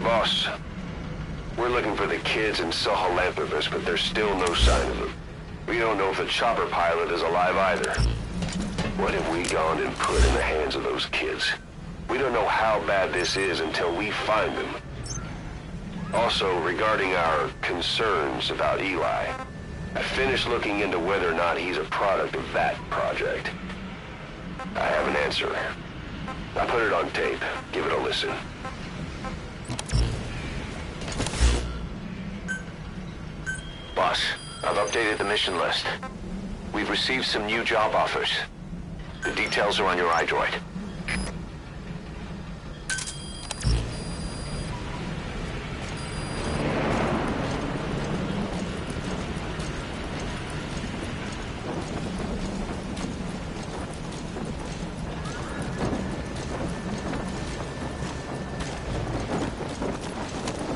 Boss, we're looking for the kids in Sahelanthropus, but there's still no sign of them. We don't know if the chopper pilot is alive either. What have we gone and put in the hands of those kids? We don't know how bad this is until we find them. Also, regarding our concerns about Eli, I finished looking into whether or not he's a product of that project. I have an answer. I put it on tape. Give it a listen. Boss, I've updated the mission list. We've received some new job offers. The details are on your iDroid.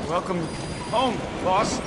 Welcome home, boss.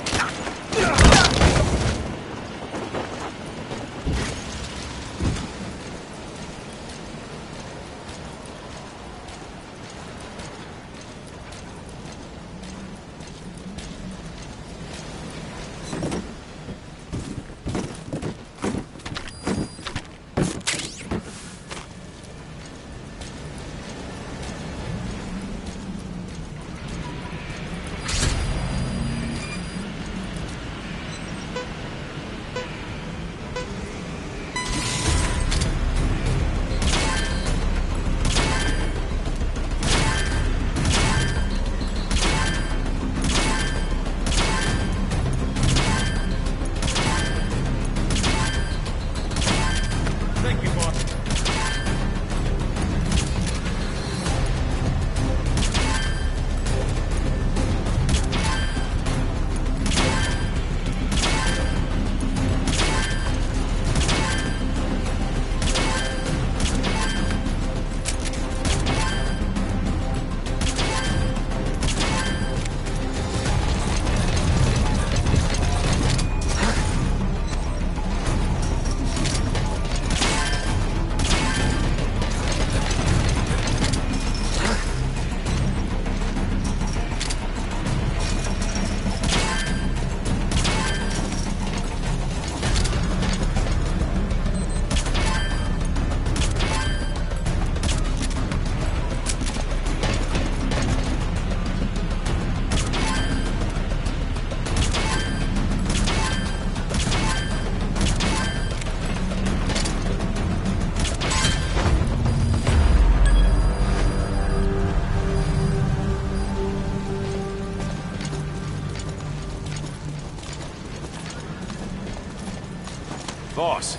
Boss,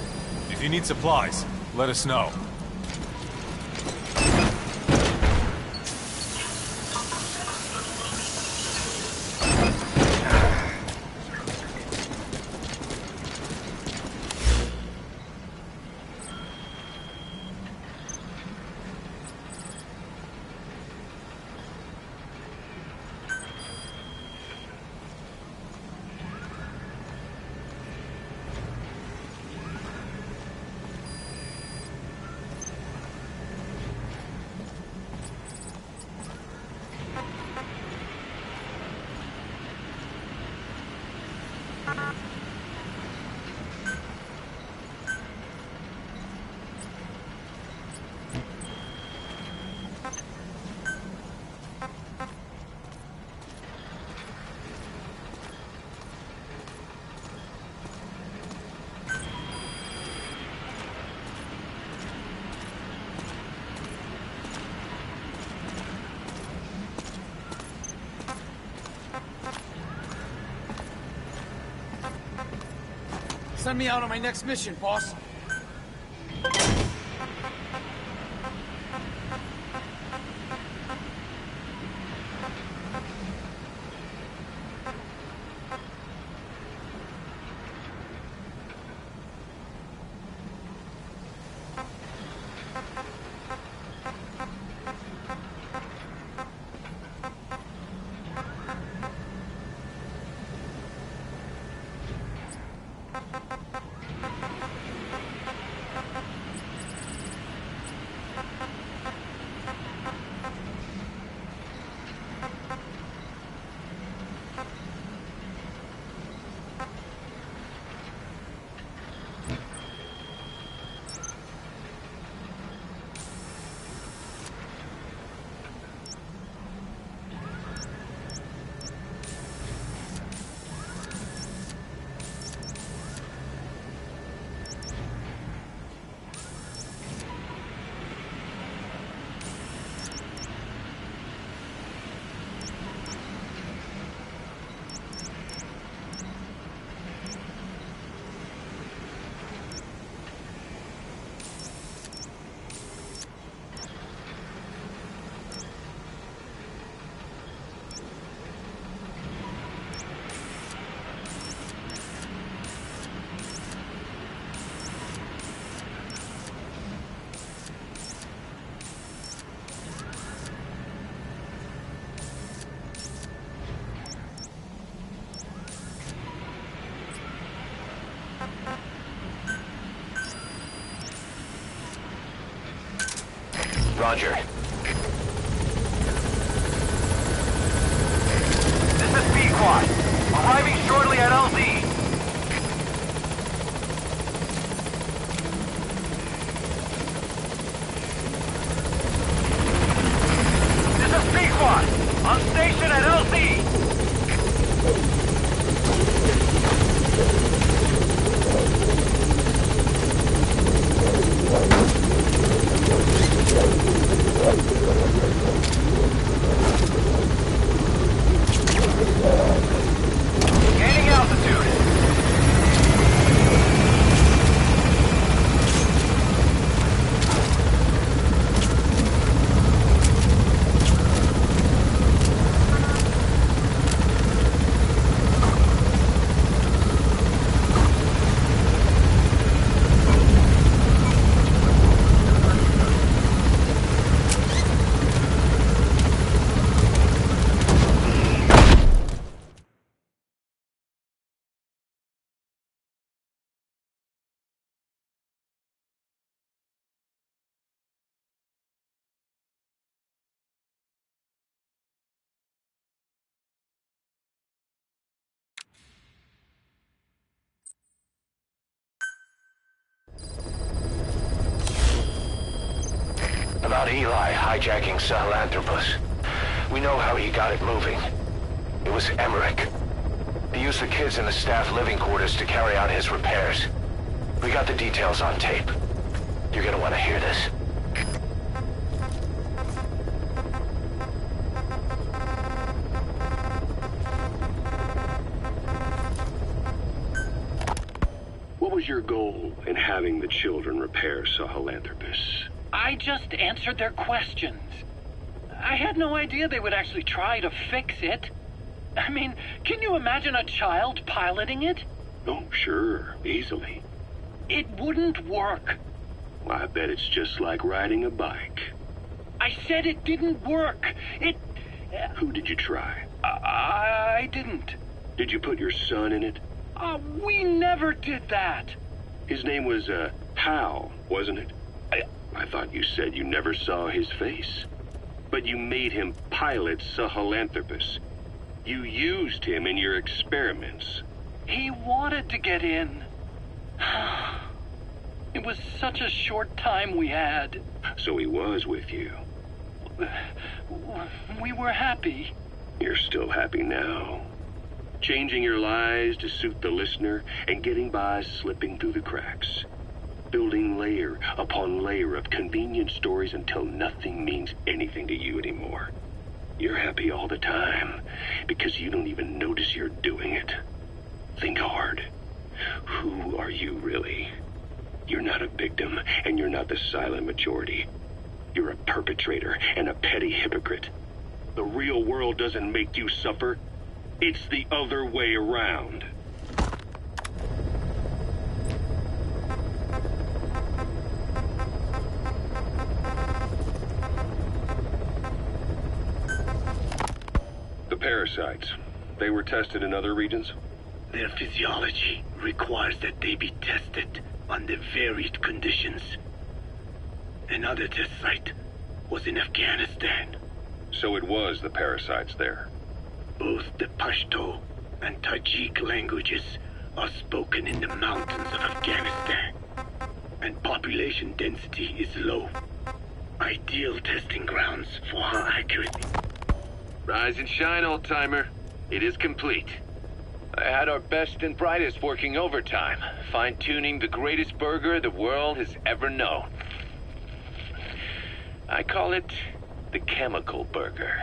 if you need supplies, let us know. Send me out on my next mission, boss. Roger. This is B-Quad. Arriving shortly at LZ. This is B-Quad. On station at LZ. Gaining altitude. About Eli hijacking Sahelanthropus. We know how he got it moving. It was Emmerich. He used the kids in the staff living quarters to carry out his repairs. We got the details on tape. You're gonna want to hear this. What was your goal in having the children repair Sahelanthropus? I just answered their questions. I had no idea they would actually try to fix it. I mean, can you imagine a child piloting it? Oh, sure, easily. It wouldn't work. I bet it's just like riding a bike. I said it didn't work. Who did you try? I didn't. Did you put your son in it? We never did that. His name was, Hal, wasn't it? I thought you said you never saw his face. But you made him pilot Sahelanthropus. You used him in your experiments. He wanted to get in. It was such a short time we had. So he was with you. We were happy. You're still happy now. Changing your lies to suit the listener and getting by slipping through the cracks. Building layer upon layer of convenient stories until nothing means anything to you anymore. You're happy all the time because you don't even notice you're doing it. Think hard. Who are you really? You're not a victim and you're not the silent majority. You're a perpetrator and a petty hypocrite. The real world doesn't make you suffer. It's the other way around. The parasites, they were tested in other regions? Their physiology requires that they be tested under varied conditions. Another test site was in Afghanistan. So it was the parasites there. Both the Pashto and Tajik languages are spoken in the mountains of Afghanistan, and population density is low. Ideal testing grounds for how accurate. Rise and shine, old-timer. It is complete. I had our best and brightest working overtime, fine-tuning the greatest burger the world has ever known. I call it the chemical burger.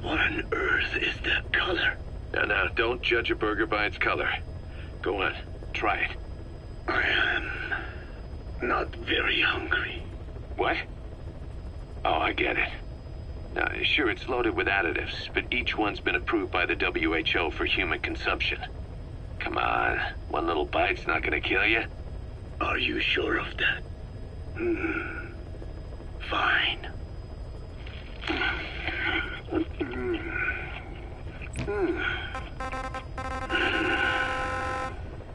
What on earth is that color? Now, don't judge a burger by its color. Go on, try it. I am not very hungry. What? Oh, I get it. Now, sure, it's loaded with additives, but each one's been approved by the WHO for human consumption. Come on, one little bite's not gonna kill you. Are you sure of that? Fine.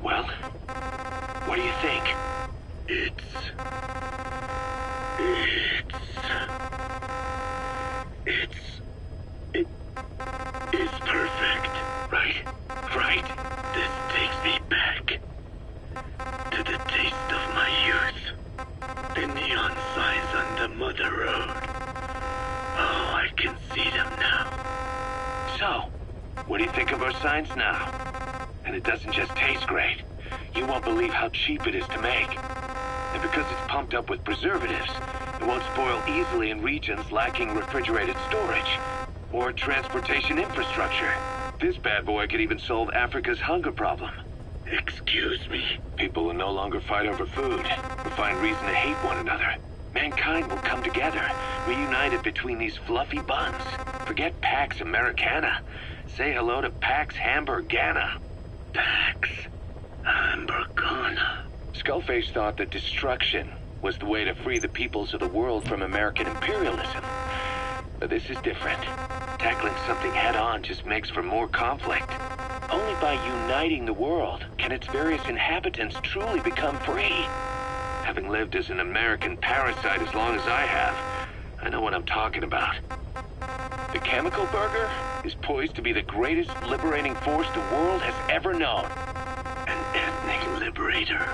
Well, what do you think? It's road. Oh, I can see them now. So, what do you think of our signs now? And it doesn't just taste great. You won't believe how cheap it is to make. And because it's pumped up with preservatives, it won't spoil easily in regions lacking refrigerated storage or transportation infrastructure. This bad boy could even solve Africa's hunger problem. Excuse me. People will no longer fight over food or find reason to hate one another. Mankind will come together, reunited between these fluffy buns. Forget Pax Americana. Say hello to Pax Hamburgana. Pax Hamburgana. Skullface thought that destruction was the way to free the peoples of the world from American imperialism. But this is different. Tackling something head-on just makes for more conflict. Only by uniting the world can its various inhabitants truly become free. Having lived as an American parasite as long as I have, I know what I'm talking about. The Chemical Burger is poised to be the greatest liberating force the world has ever known. An ethnic liberator.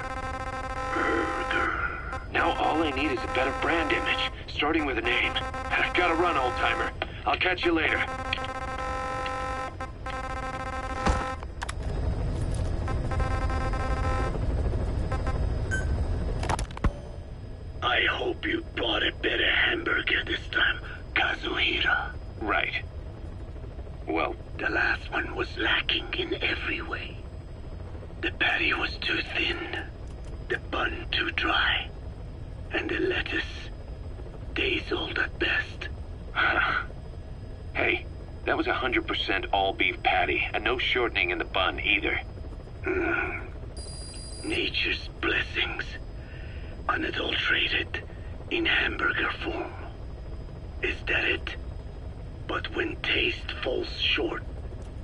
Burger. Now all I need is a better brand image, starting with a name. I've gotta run, old-timer. I'll catch you later. I hope you bought a better hamburger this time, Kazuhira. Right. Well, The last one was lacking in every way. The patty was too thin, the bun too dry, and the lettuce days old at best. hey, that was 100% all-beef patty, and no shortening in the bun either. Nature's blessings, unadulterated, in hamburger form. Is that it? But when taste falls short,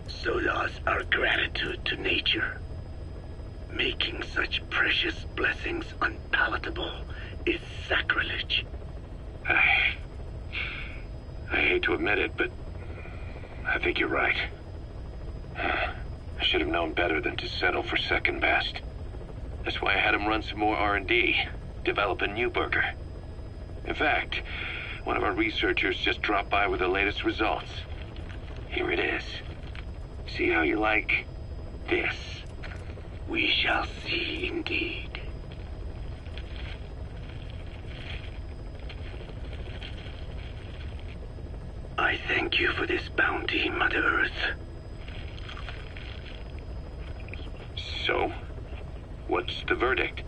so does our gratitude to nature. Making such precious blessings unpalatable is sacrilege. I hate to admit it, but I think you're right. I should have known better than to settle for second best. That's why I had him run some more R&D, develop a new burger. In fact, one of our researchers just dropped by with the latest results. Here it is. See how you like this? We shall see indeed. I thank you for this bounty, Mother Earth. So, what's the verdict?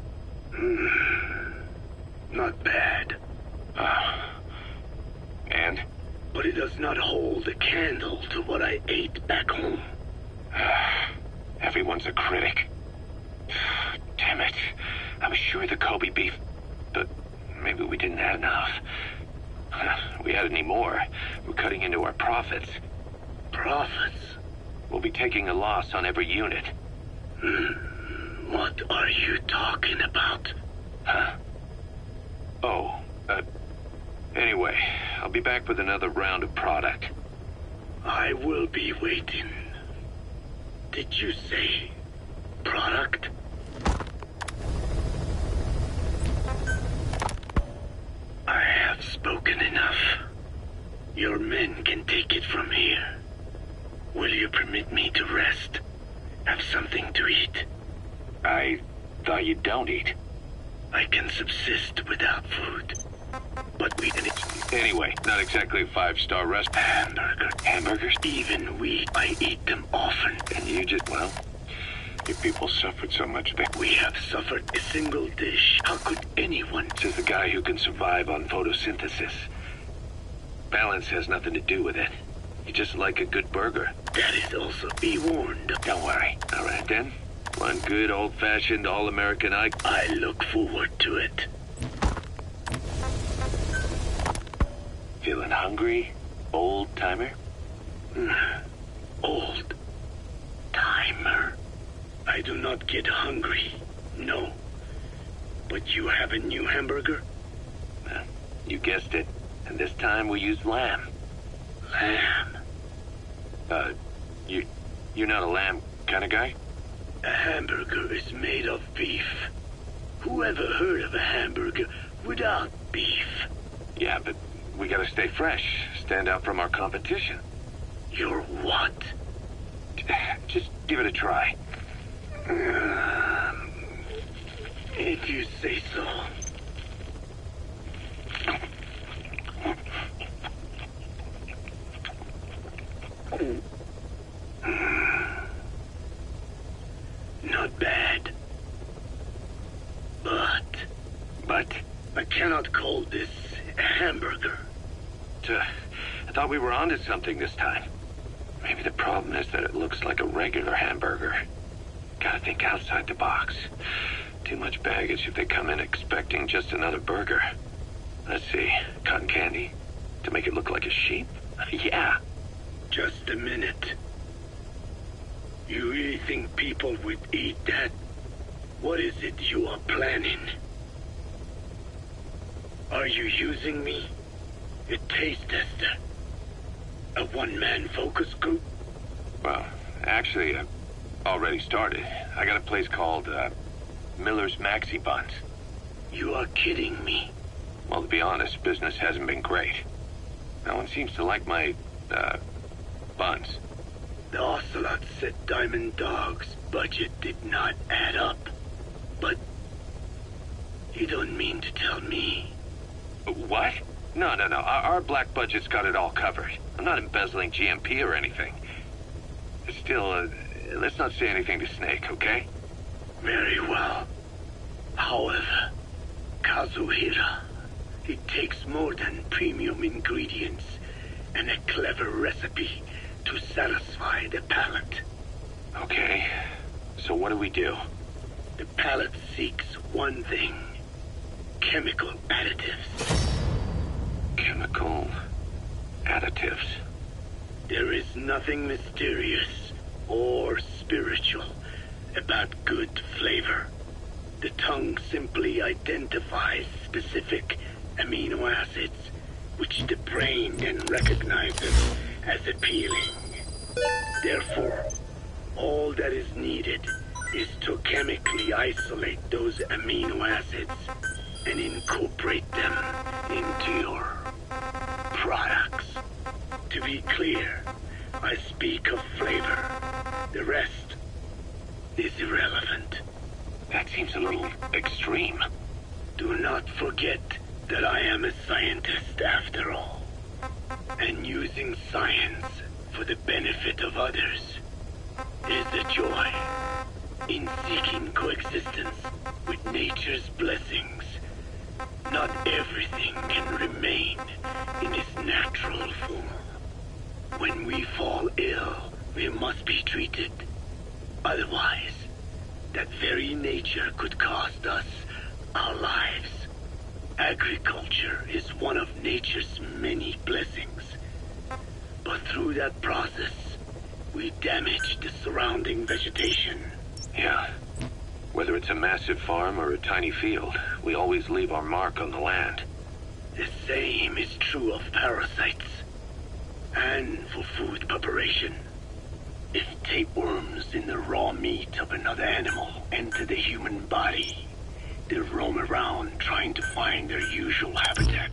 Not bad. And? But it does not hold a candle to what I ate back home. Everyone's a critic. Damn it. I was sure the Kobe beef, but maybe we didn't have enough. If we had any more, we're cutting into our profits. Profits? We'll be taking a loss on every unit. What are you talking about? Huh? Oh, anyway, I'll be back with another round of product. I will be waiting. Did you say product? I have spoken enough. Your men can take it from here. Will you permit me to rest? Have something to eat? I thought you don't eat. I can subsist without food. But we can eat. Anyway, not exactly a 5-star restaurant. Hamburgers? Even I eat them often. And you just, well, your people suffered so much that We have suffered a single dish. How could anyone? says the guy who can survive on photosynthesis. Balance has nothing to do with it. You just like a good burger. That is also be warned. Don't worry. All right, then. One good old-fashioned all-American I look forward to it. Feeling hungry, old-timer? Old timer. I do not get hungry. No. But you have a new hamburger? Well, you guessed it. And this time we used lamb. Lamb. You're not a lamb kind of guy? A hamburger is made of beef. Whoever heard of a hamburger without beef? Yeah, but we gotta stay fresh, stand out from our competition. You're what? Just give it a try. If you say so. Not bad. But I cannot call this a hamburger. I thought we were onto something this time. Maybe the problem is that it looks like a regular hamburger. Gotta think outside the box. Too much baggage if they come in expecting just another burger. Let's see, cotton candy? To make it look like a sheep? Yeah. Just a minute. You really think people would eat that? What is it you are planning? Are you using me? A taste tester? A one-man focus group? Well, actually, I've already started. I got a place called, Miller's Maxi Buns. You are kidding me. Well, to be honest, business hasn't been great. No one seems to like my, buns. The Ocelot said Diamond Dog's budget did not add up. But you don't mean to tell me. What? No. Our black budget's got it all covered. I'm not embezzling GMP or anything. Still, let's not say anything to Snake, okay? Very well. However, Kazuhira, it takes more than premium ingredients and a clever recipe to satisfy the palate. Okay, so what do we do? The palate seeks one thing: chemical additives. Chemical additives. There is nothing mysterious or spiritual about good flavor. The tongue simply identifies specific amino acids, which the brain then recognizes as appealing. Therefore, all that is needed is to chemically isolate those amino acids and incorporate them into your products. To be clear, I speak of flavor. The rest is irrelevant. That seems a little extreme. Do not forget that I am a scientist after all. And using science for the benefit of others is a joy. In seeking coexistence with nature's blessings, not everything can remain in its natural form. When we fall ill, we must be treated. Otherwise, that very nature could cost us our lives. Agriculture is one of nature's many blessings. But through that process, we damage the surrounding vegetation. Yeah. Whether it's a massive farm or a tiny field, we always leave our mark on the land. The same is true of parasites. And for food preparation. If tapeworms in the raw meat of another animal enter the human body, they roam around trying to find their usual habitat.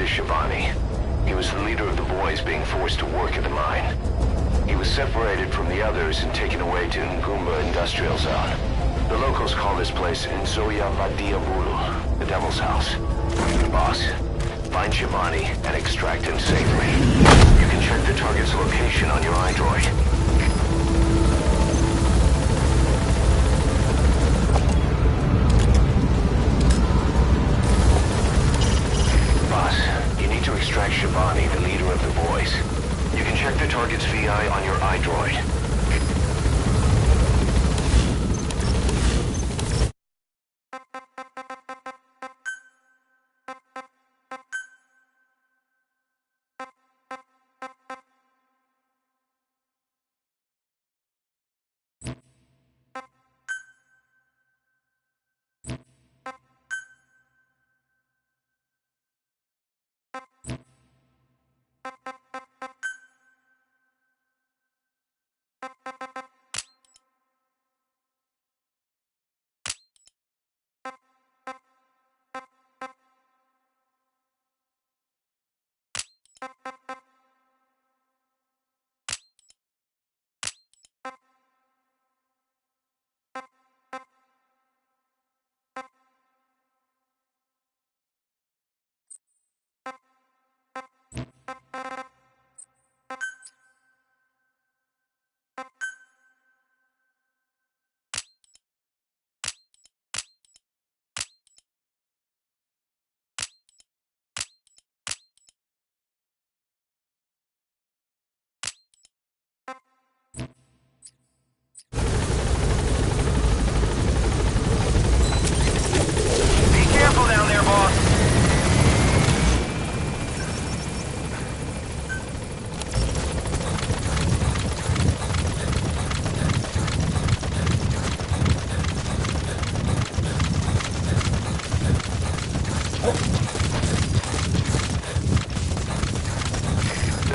is Shabani. He was the leader of the boys being forced to work at the mine. He was separated from the others and taken away to Ngumba Industrial Zone. The locals call this place Nzoya Vadia Bulu, the Devil's House. Boss, find Shabani and extract him safely. You can check the target's location on your iDroid. To extract Shabani, the leader of the boys. You can check the target's VI on your iDroid.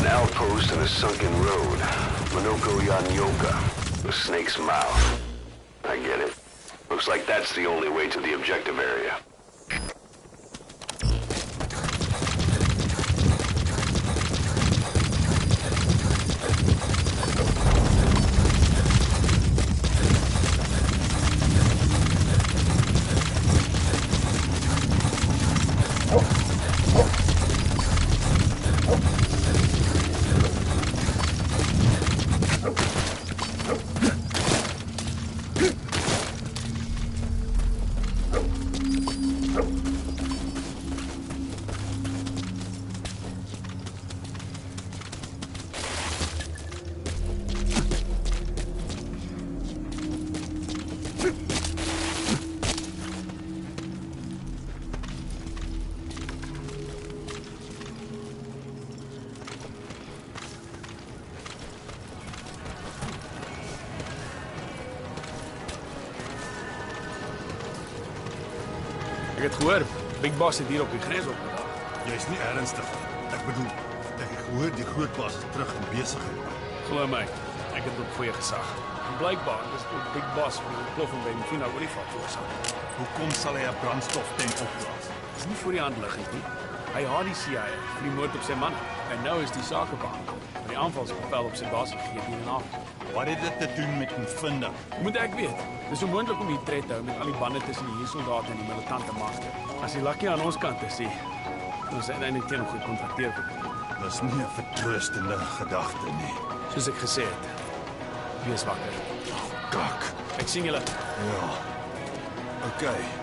Outpost in a sunken road. Monoko Yanyoka. The snake's mouth. I get it. Looks like that's the only way to the objective area. Ek het gehoor, Big Boss het hier op die grens opgedaag. Jy's nie ernstig nie. Ek bedoel, ek het gehoor die groot baas is terug in besigheid. Glo my, ek het op goeie gesag. En blykbaar is die Big Boss vir die ontploffing by die Fina olifant veroorsaak. Hoekom sal hy 'n brandstoftank opblaas? Dis nie voor die hand liggend nie. Hy haat die CIA vir die moord op sy man. En nou is die sakebaan. Die aanvalsbevel op sy baas gegee die naam. Wat het dit te doen met 'n vinder? Moet ek weet. Dis onmoontlik om die tred te hou met al die bande tussen die huursoldate en die militante magte. As die lakkie aan ons kant is, dan is hy uiteindelik teen hom gekontrakteer word. Dis nie 'n vertroostende gedagte nie. Soos ek gesê het, wees wakker. Kak. Ek sien julle. Ja. Okay.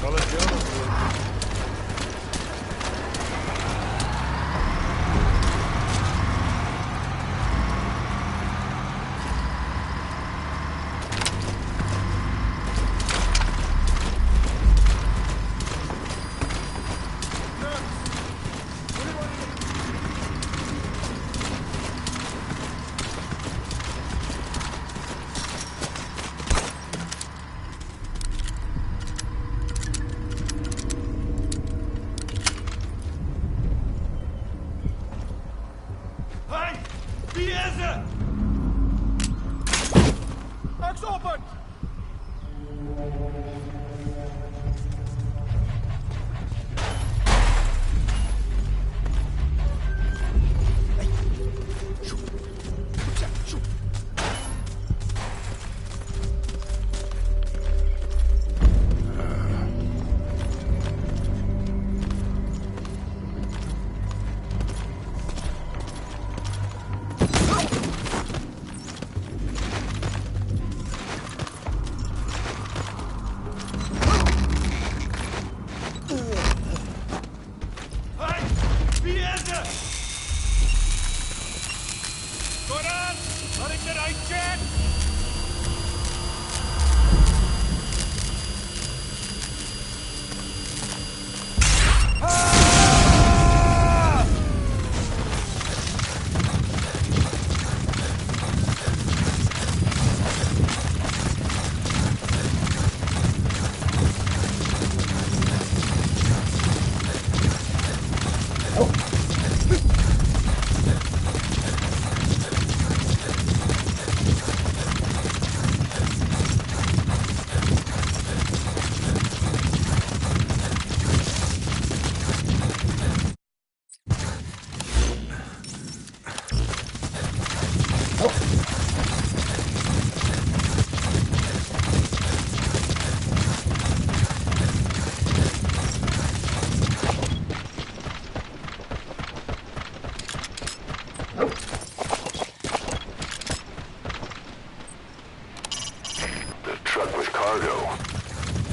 Sal dit jou nog doen?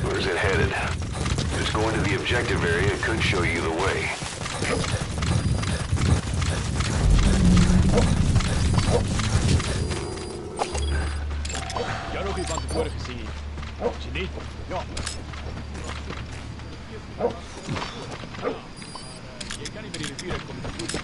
Where's it headed? Just going to the objective area could show you the way. Jy het nog nie van tevore gesien nie. Is jy nie? Ja. Jy kan nie by die rivier uitkom met 'n voet.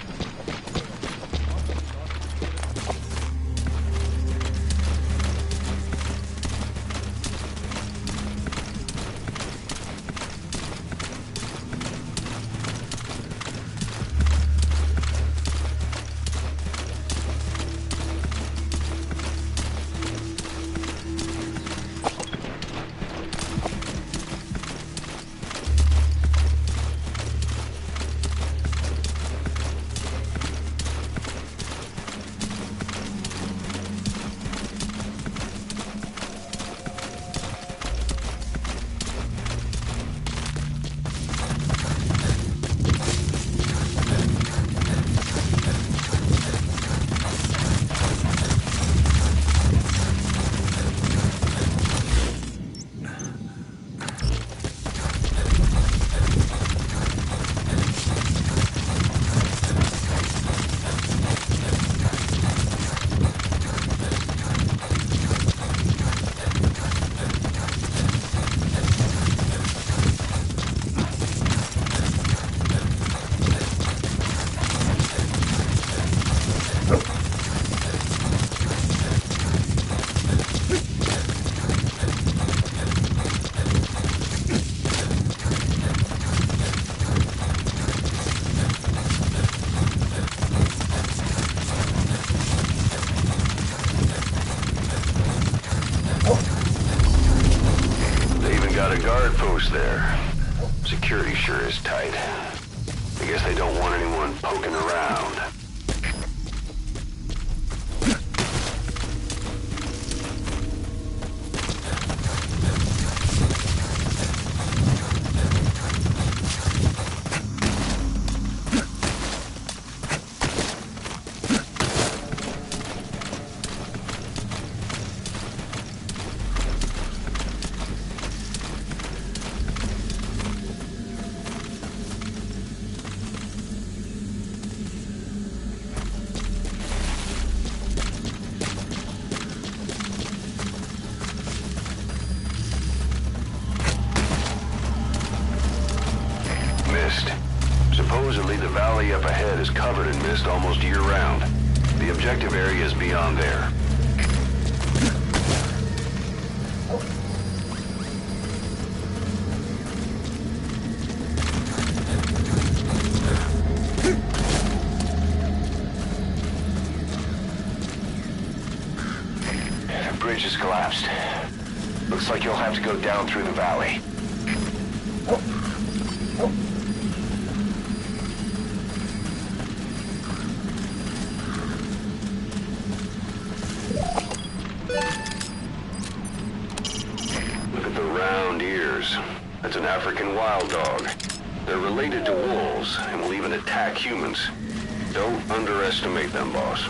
Got a guard post there. Security sure is tight. I guess they don't want anyone poking around. valley up ahead is covered in mist almost year-round. The objective area is beyond there. The bridge has collapsed. Looks like you'll have to go down through the valley. Look at the round ears. That's an African wild dog. They're related to wolves and will even attack humans. Don't underestimate them, boss.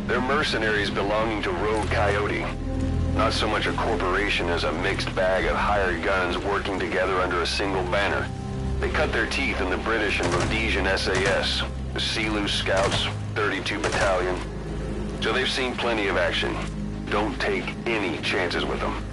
They're mercenaries belonging to Rogue Coyote. Not so much a corporation as a mixed bag of hired guns working together under a single banner. They cut their teeth in the British and Rhodesian SAS, the Sea-Loo Scouts, 32 Battalion. So they've seen plenty of action. Don't take any chances with them.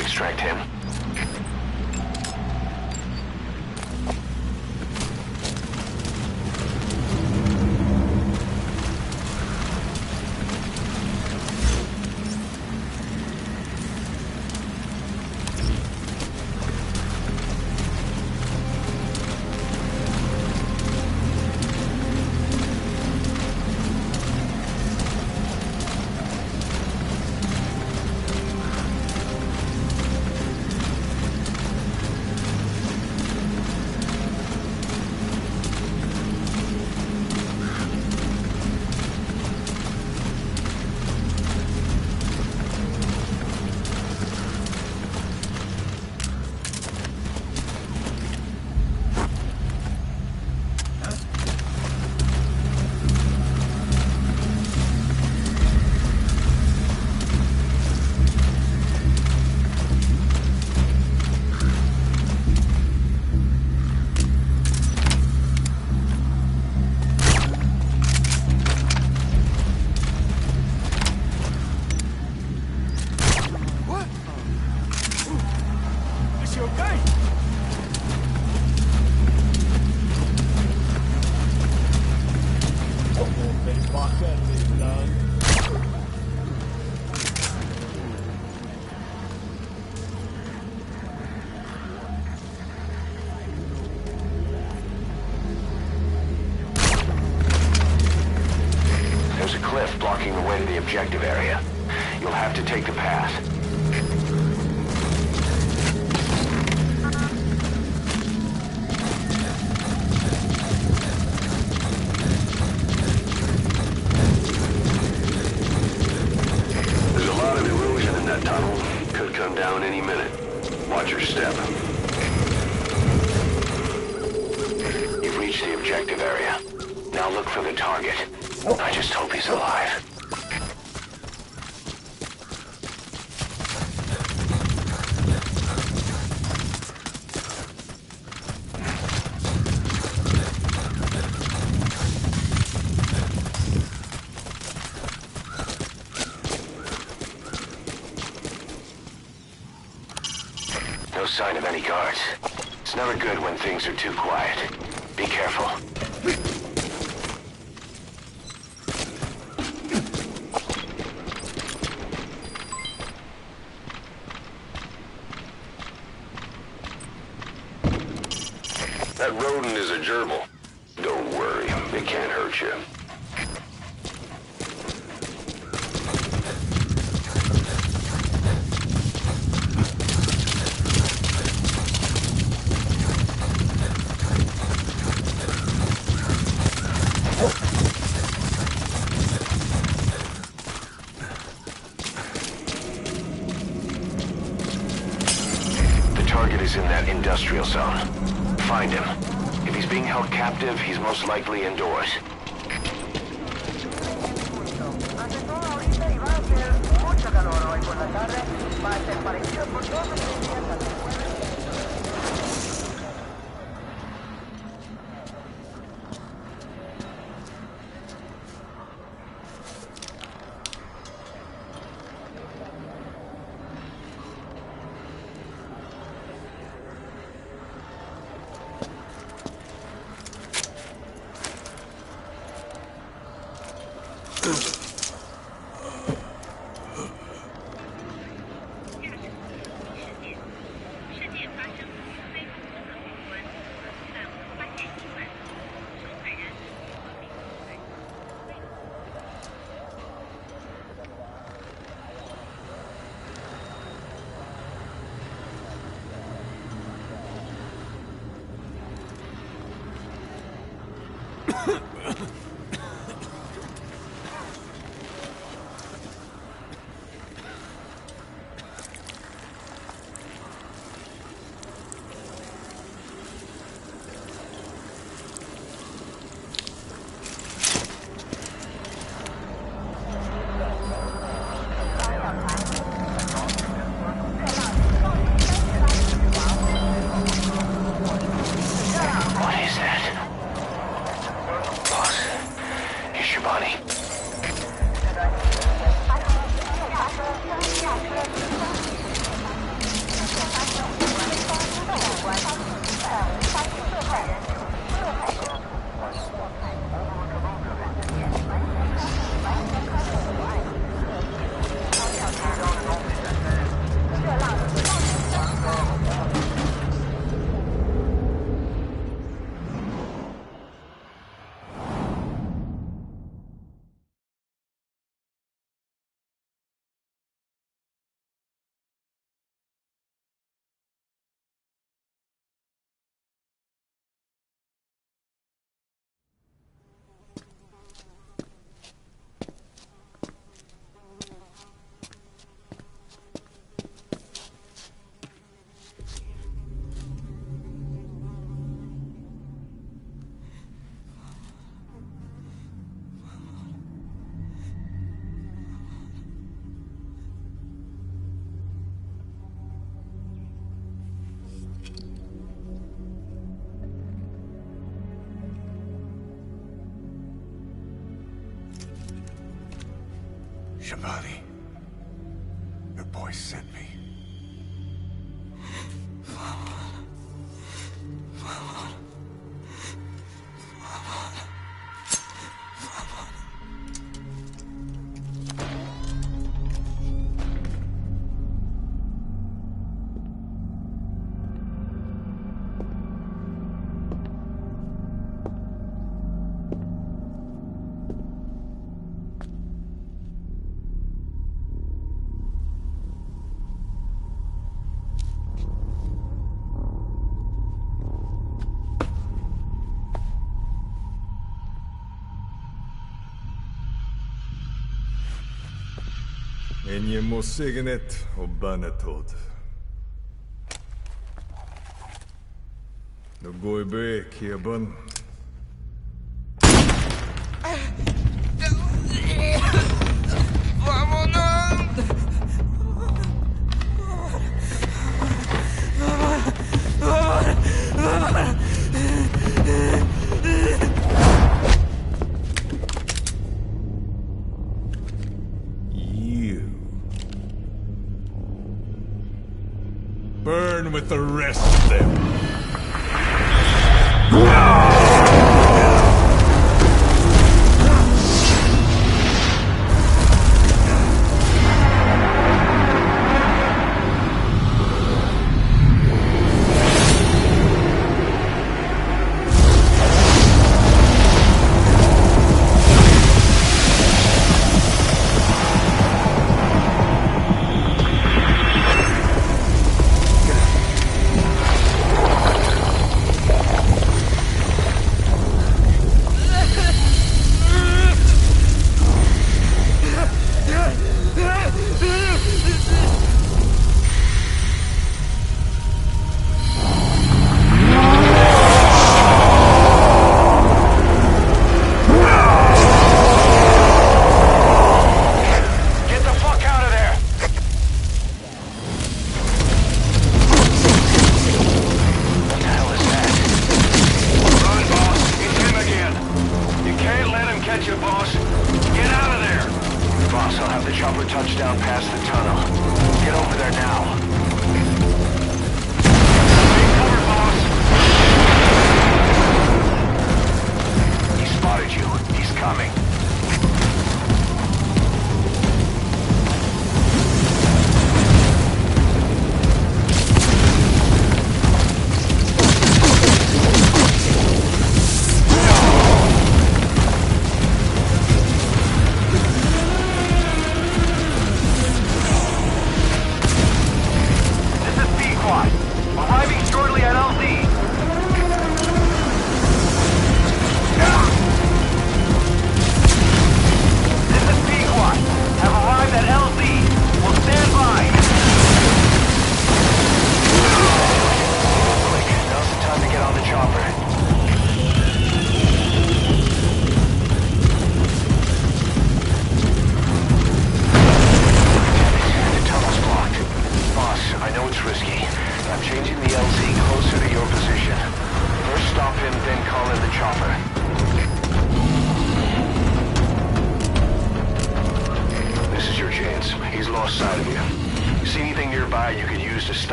Extract him. There's a cliff blocking the way to the objective area. You'll have to take the path. There's a lot of erosion in that tunnel. Could come down any minute. Watch your step. You've reached the objective area. Now look for the target. I just hope he's alive. No sign of any guards. It's never good when things are too quiet. Be careful. That rodent is a gerbil. Don't worry, it can't hurt you. The target is in that industrial zone. Find him. If he's being held captive, he's most likely indoors. Shabani, your boy sent me. En jy mos seker net op binne tot. Nou gooi back hier bin. Burn with the rest of them.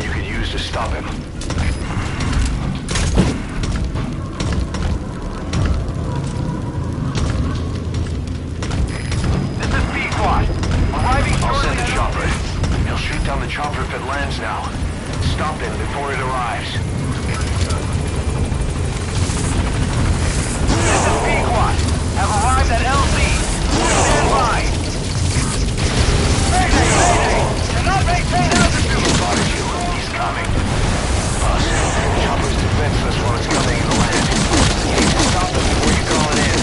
you could use to stop him. This is B-Squad. Arriving I'll shortly. send the chopper. He'll shoot down the chopper if it lands now. Stop him before it arrives. This is B-Squad. Have arrived at LZ. Stand by. Mayday! Mayday! Cannot maintain altitude. He spotted you. He's coming. Boss, the chopper's defenseless while it's coming in the land. You need to stop him before you call it in.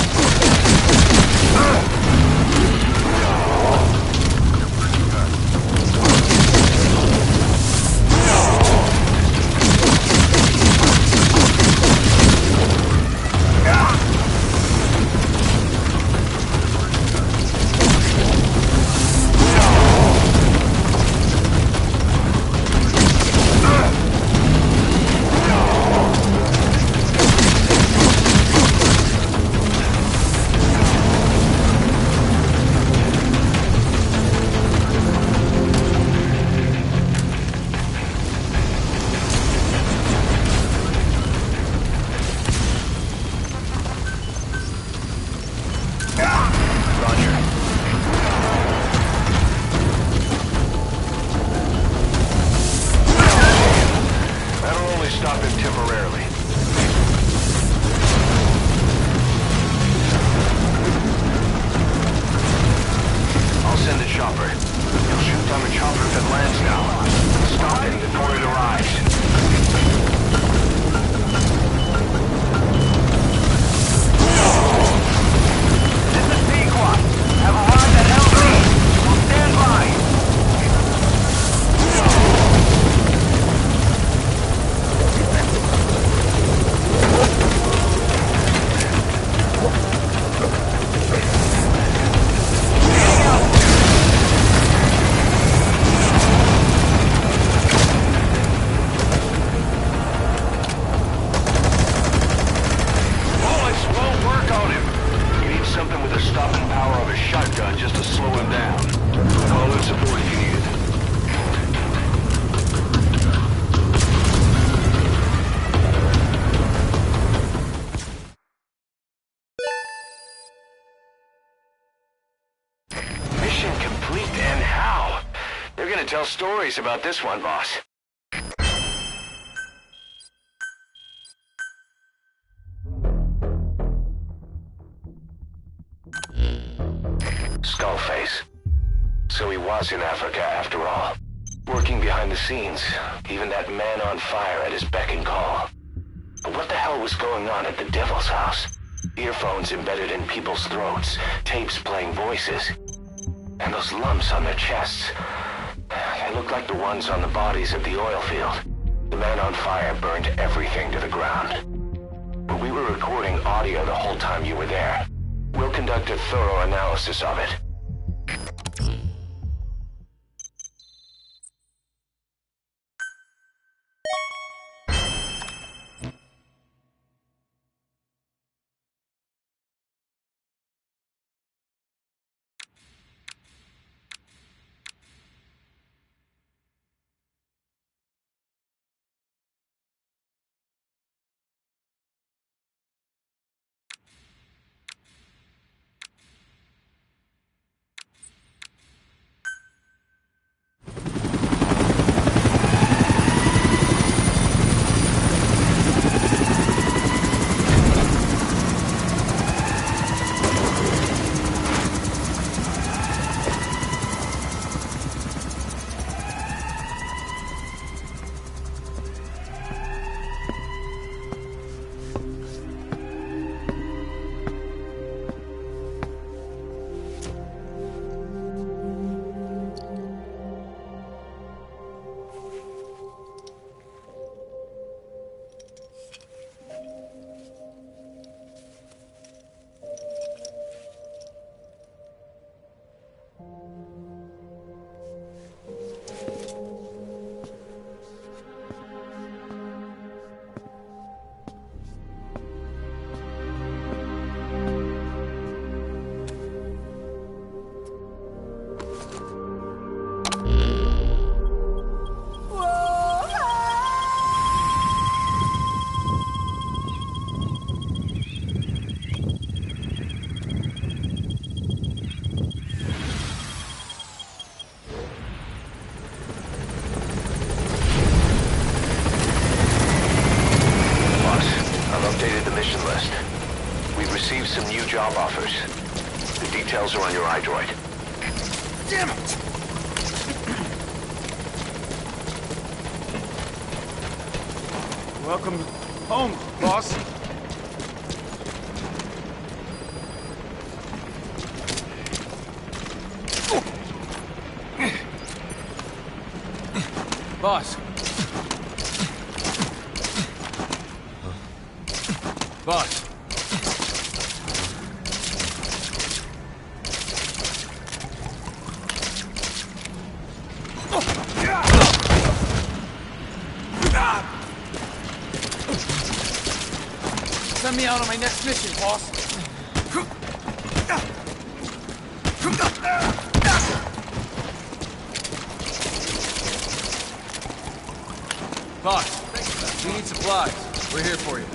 Stop him temporarily. I'll send the chopper. He'll shoot down the chopper if it lands now. Stop him before it arrives. This is B-Squad. Have arrived at LZ. Will stand by. Something with the stopping power of a shotgun just to slow him down. Call in support if you need it. Mission complete, and how? They're gonna tell stories about this one, boss. Skullface. So he was in Africa after all. Working behind the scenes. Even that man on fire at his beck and call. But what the hell was going on at the Devil's house? Earphones embedded in people's throats. Tapes playing voices. And those lumps on their chests. They looked like the ones on the bodies at the oil field. The man on fire burned everything to the ground. But we were recording audio the whole time you were there. We'll conduct a thorough analysis of it. mission list. We've received some new job offers. The details are on your iDroid. Damn it! Welcome home, boss. Boss. Boss. Send me out on my next mission, boss. Boss, we need supplies. We're here for you.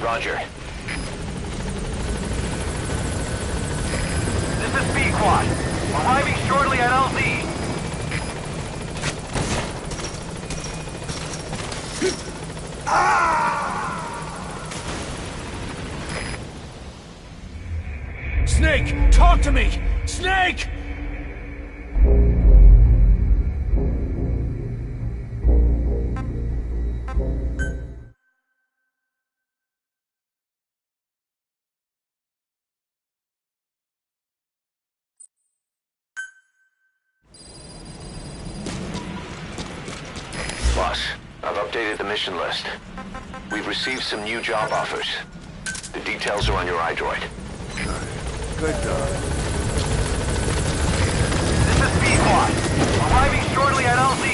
Roger. This is B-Quad. Arriving shortly at LZ. Snake, talk to me! Snake! Boss, I've updated the mission list. We've received some new job offers. The details are on your iDroid. Good dog. This is B-Quad. Arriving shortly at LZ.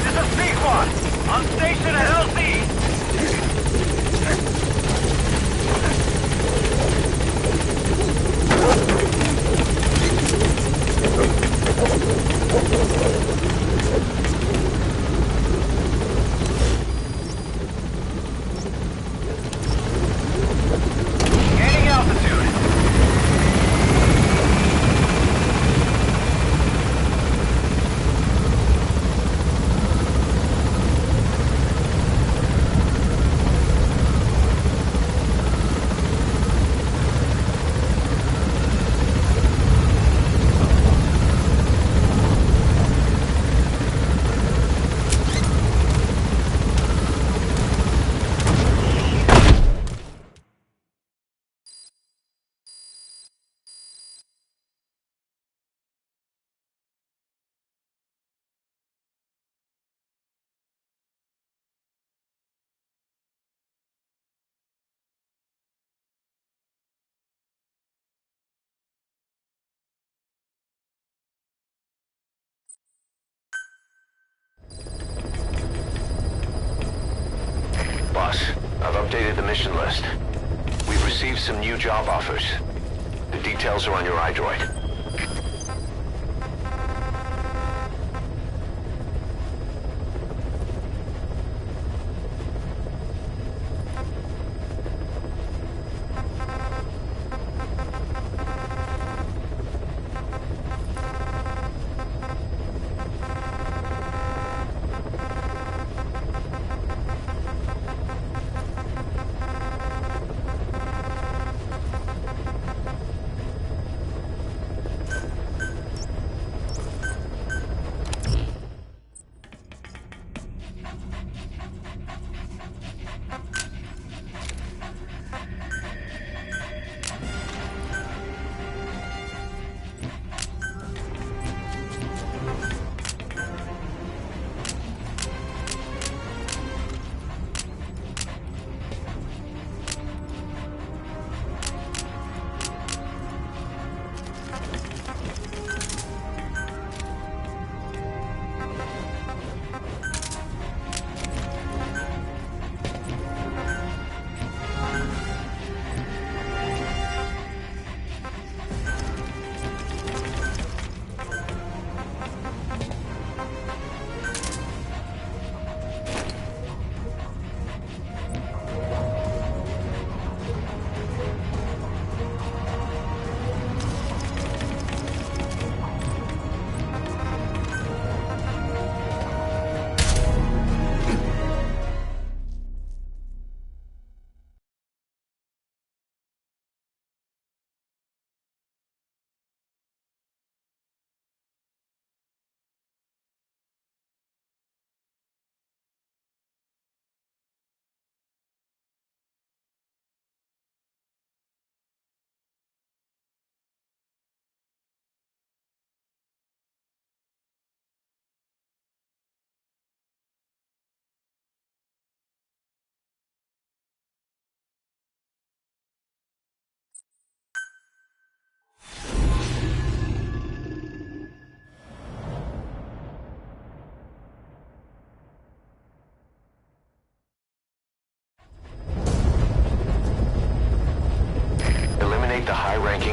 This is B-Quad. On station at LZ. Gaining altitude. Boss, I've updated the mission list. We've received some new job offers. The details are on your iDroid.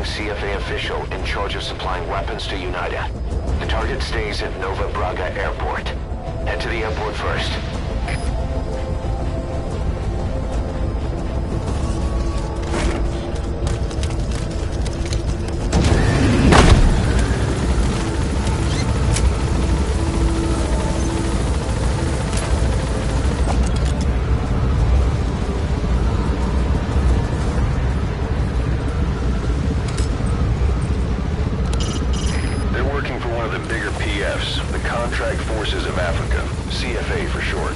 CFA official in charge of supplying weapons to UNITA. The target stays at Nova Braga Airport. Head to the airport first. Contract Forces of Africa, CFA for short.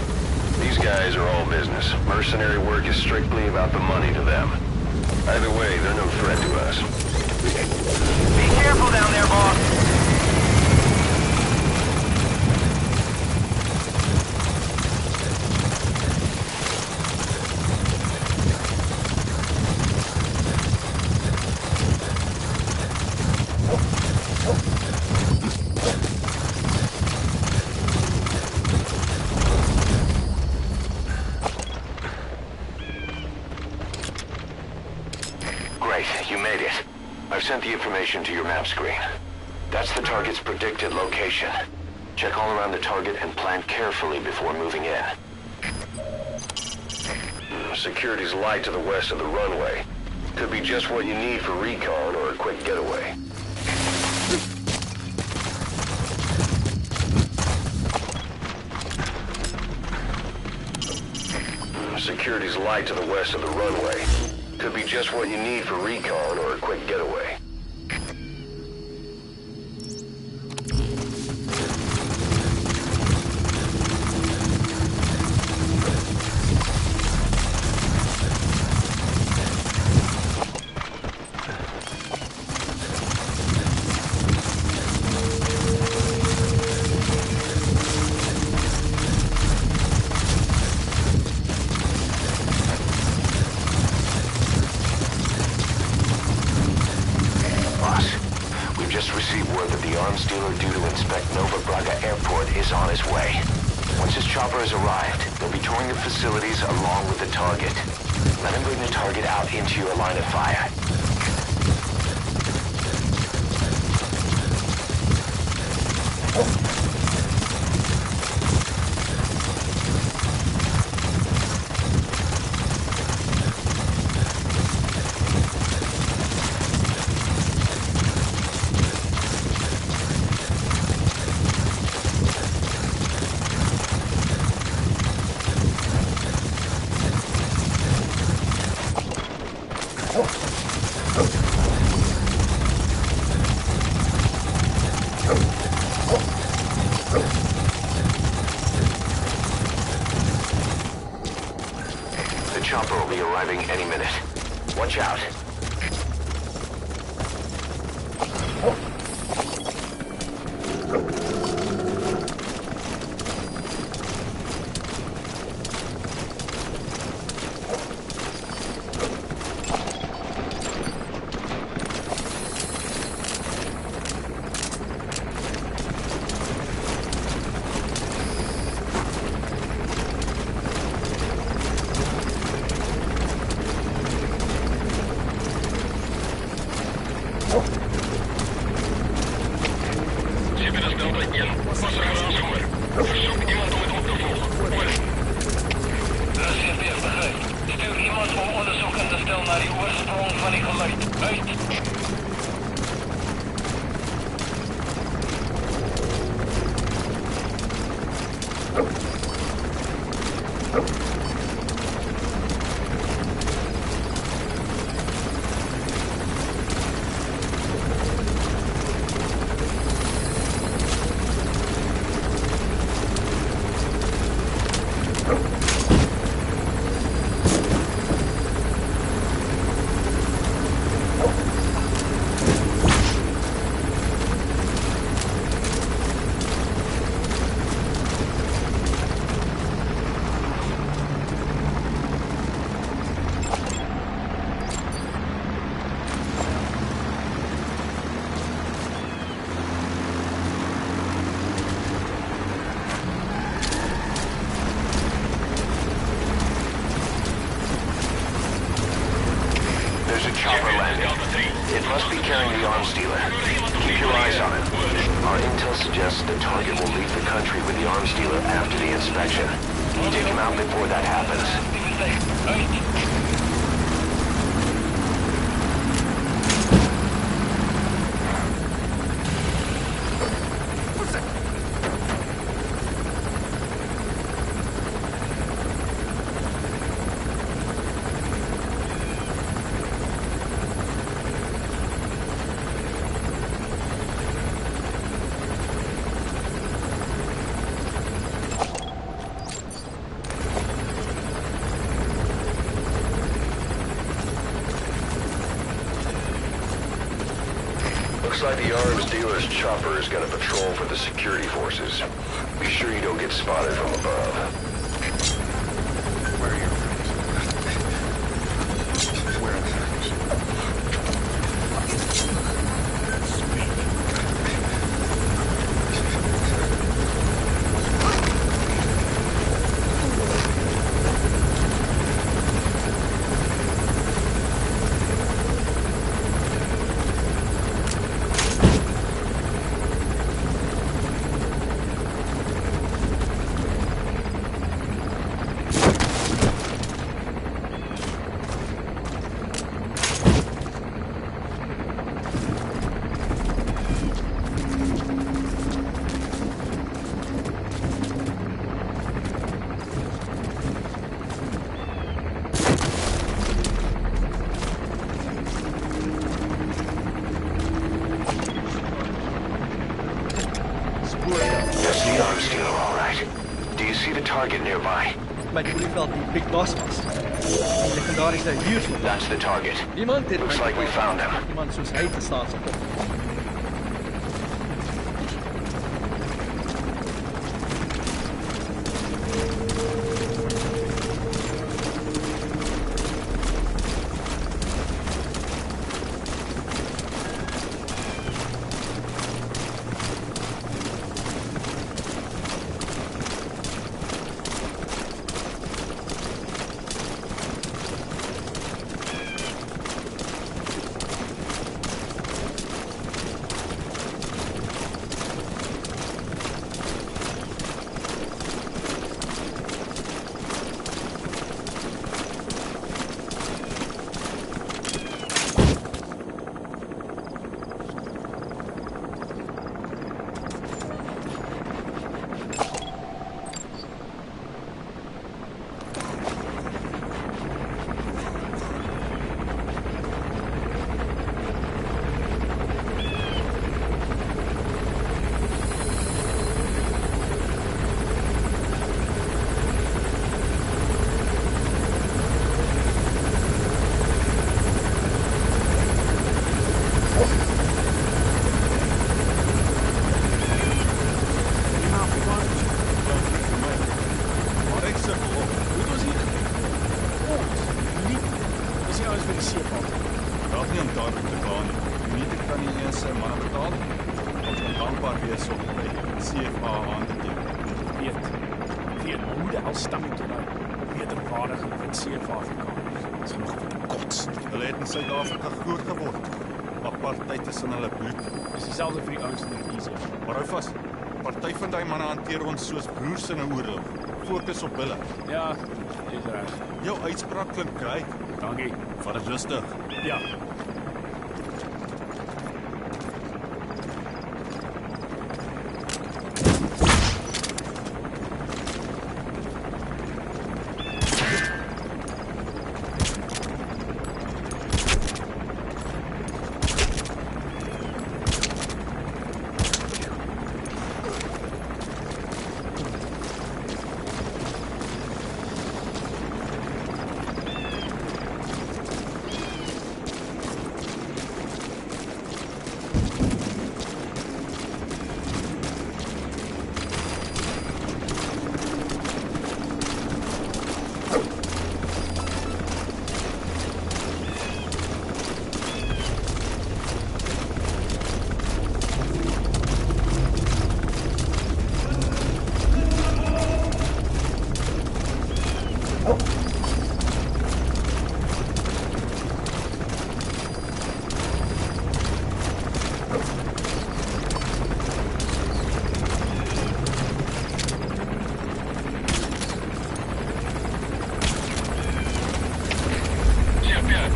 These guys are all business. Mercenary work is strictly about the money to them. Either way, they're no threat to us. Be careful down there, boss. You made it. I've sent the information to your map screen. That's the target's predicted location. Check all around the target and plan carefully before moving in. Security's light to the west of the runway. Could be just what you need for recon or a quick getaway. Security's light to the west of the runway. Could be just what you need for recon or a quick getaway. Arms dealer due to inspect Nova Braga Airport is on his way. Once his chopper has arrived, they'll be touring the facilities along with the target. Let him bring the target out into your line of fire. The chopper will be arriving any minute. Watch out. must be carrying the arms dealer. Keep your eyes on him. Our intel suggests the target will leave the country with the arms dealer after the inspection. Take him out before that happens. Looks like the arms dealer's chopper is gonna patrol for the security forces. Be sure you don't get spotted from above. Where are your friends? Where are the friends? That's the arms dealer, all right. Do you see the target nearby? My vliegveld die Big Boss was. Die legendarische huurvlieg. That's the target. Niemand het Looks like we found him. Iemand soos hy te staan sal kom. Suid-Afrika groot geword. Apartheid is in hulle bloed. Dis dieselfde vir die ouens in die East. Maar hou vas. Party van daai manne hanteer ons soos broers in 'n oorlog. Fokus op hulle. Ja, dis reg. Jou uitspraak klink reg. Dankie. Vat dit rustig. Ja.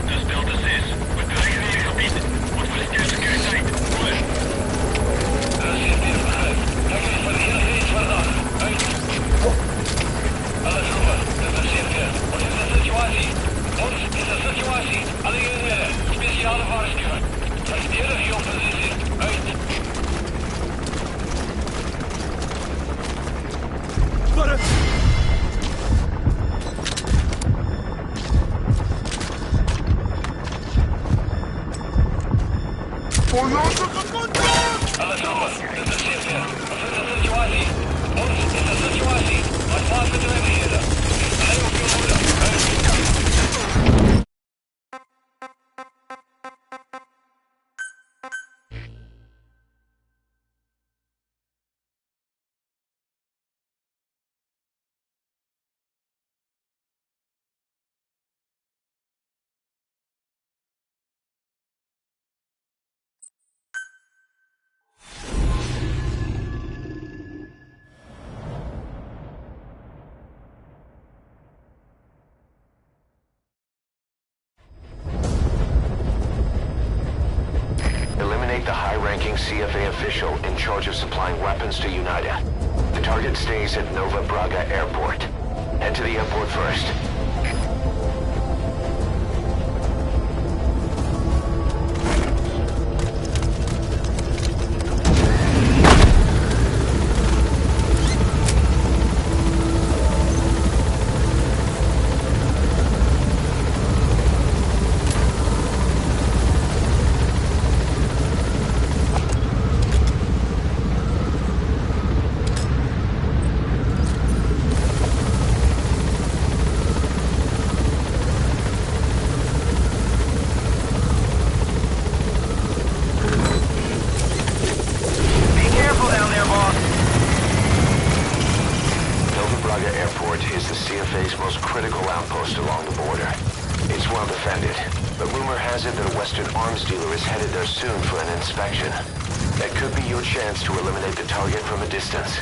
Dis Delta 6. Bedreiging hier gebied. Wat vir die securiteit. Oor. Dis hier begryp. Kyk eens vir enige iets vandag. Uit. Alles oor. Dis verseker. Wat is die situasie? Ons is 'n situasie. Alle eenhede. Spesiale waarskuwing. Verdedig jou posisie. Uit. Wat? Alles oor. Dis verseker. Wat is die situasie? Ons is 'n situasie. Wat maak dit nou hier? Alle op jou moeder. Uit. Eliminate the high-ranking CFA official in charge of supplying weapons to UNITA. The target stays at Nova Braga Airport. Head to the airport first. Soon for an inspection. That could be your chance to eliminate the target from a distance.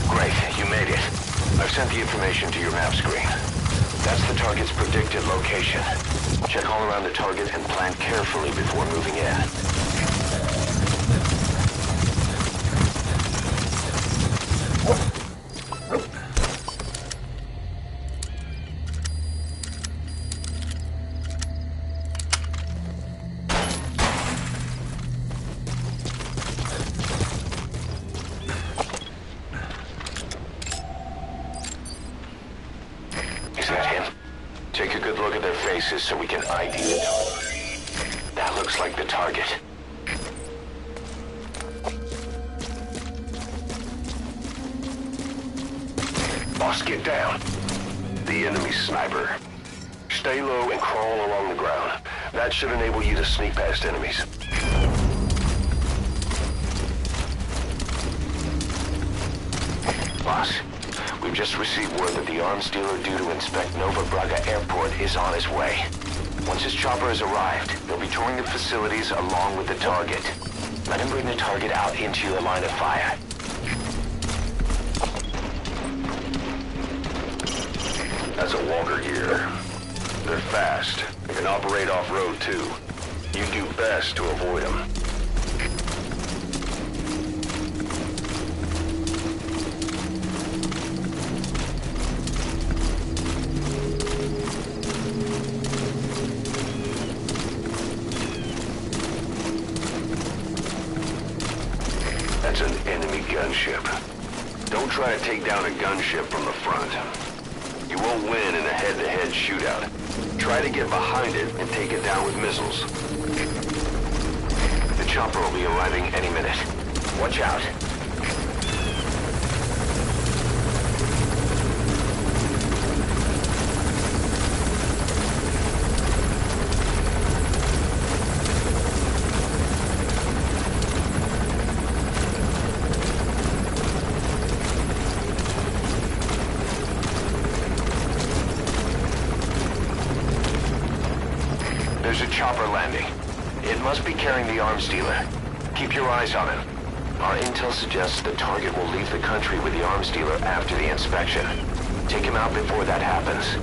Great, you made it. I've sent the information to your map screen. That's the target's predicted location. Check all around the target and plan carefully before moving in. Take a good look at their faces so we can ID it. That looks like the target. Boss, get down. The enemy sniper. Stay low and crawl along the ground. That should enable you to sneak past enemies. Boss, we've just received word that the arms dealer due to inspect Nova Braga Airport is on his way. Once his chopper has arrived, he'll be touring the facilities along with the target. Let him bring the target out into your line of fire. That's a Walker gear. They're fast. They can operate off-road too. You do best to avoid them. That's an enemy gunship. Don't try to take down a gunship from the front. You won't win in a head-to-head shootout. Try to get behind it and take it down with missiles. The chopper will be arriving any minute. Watch out. There's a chopper landing. It must be carrying the arms dealer. Keep your eyes on him. Our intel suggests the target will leave the country with the arms dealer after the inspection. Take him out before that happens.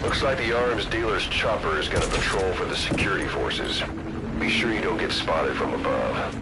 Looks like the arms dealer's chopper is gonna patrol for the security forces. Be sure you don't get spotted from above.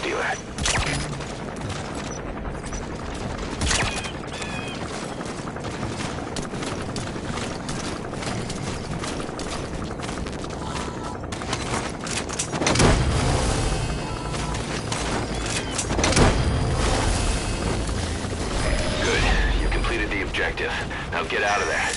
Dealer. Good. You completed the objective. Now get out of there.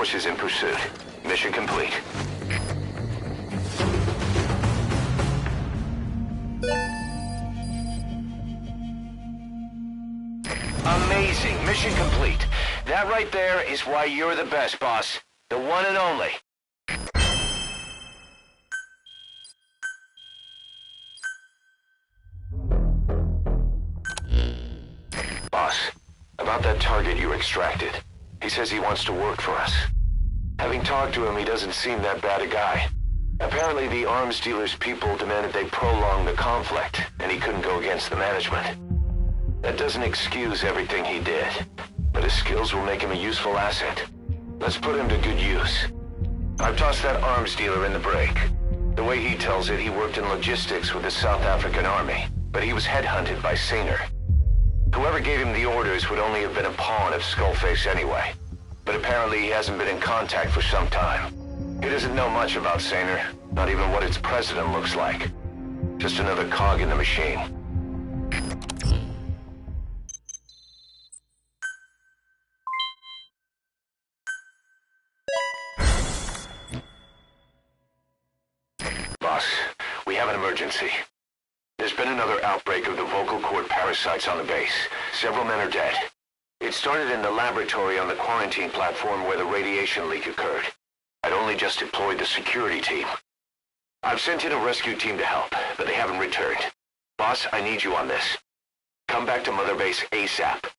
forces in pursuit. Mission complete. Amazing. Mission complete. That right there is why you're the best, boss. The one and only. Boss, about that target you extracted. He says he wants to work for us. Having talked to him, he doesn't seem that bad a guy. Apparently the arms dealer's people demanded they prolong the conflict, and he couldn't go against the management. That doesn't excuse everything he did, but his skills will make him a useful asset. Let's put him to good use. I've tossed that arms dealer in the break. The way he tells it, he worked in logistics with the South African army, but he was headhunted by Sainer. Whoever gave him the orders would only have been a pawn of Skullface anyway. But apparently he hasn't been in contact for some time. He doesn't know much about Sainer, not even what its president looks like. Just another cog in the machine. Boss, we have an emergency. There's been another outbreak of the vocal cord parasites on the base. Several men are dead. It started in the laboratory on the quarantine platform where the radiation leak occurred. I'd only just deployed the security team. I've sent in a rescue team to help, but they haven't returned. Boss, I need you on this. Come back to Mother Base ASAP.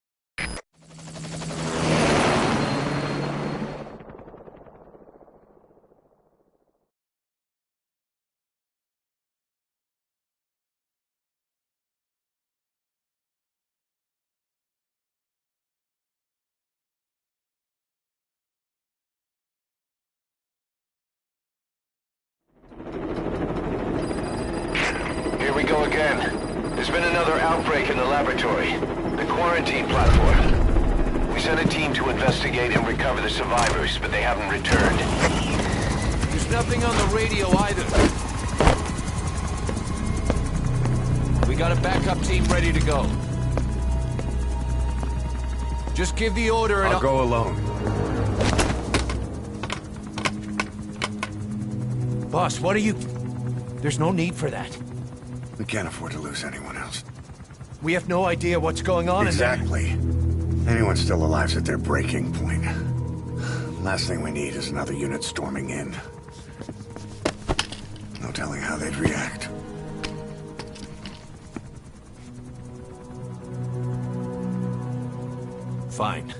Here we go again. There's been another outbreak in the laboratory. The quarantine platform. We sent a team to investigate and recover the survivors, but they haven't returned. There's nothing on the radio either. We got a backup team ready to go. Just give the order and I'll go alone. Boss, what are you... There's no need for that. We can't afford to lose anyone else. We have no idea what's going on Exactly. Anyone still alive's at their breaking point. Last thing we need is another unit storming in. No telling how they'd react. Fine.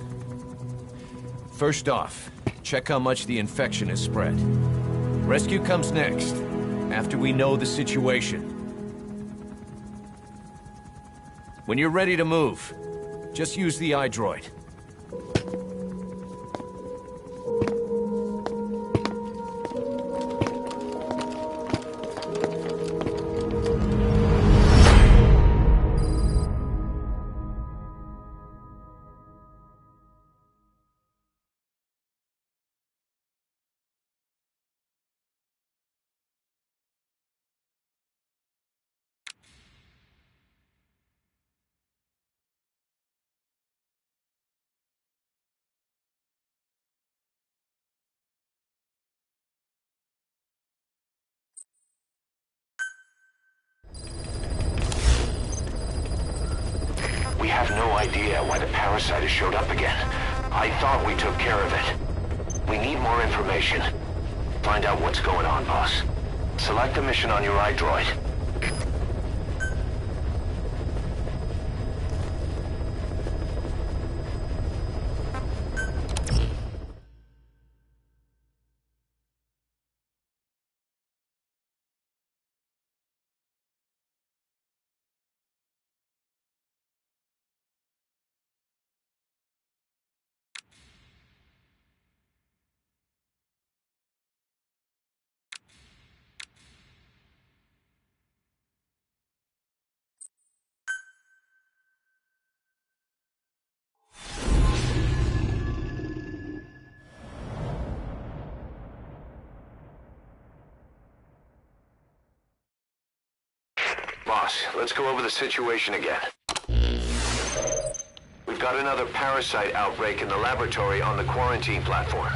First off, check how much the infection has spread. Rescue comes next, after we know the situation. When you're ready to move, just use the iDroid. We have no idea why the parasite has showed up again. I thought we took care of it. We need more information. Find out what's going on, boss. Select a mission on your iDroid. Boss, let's go over the situation again. We've got another parasite outbreak in the laboratory on the quarantine platform.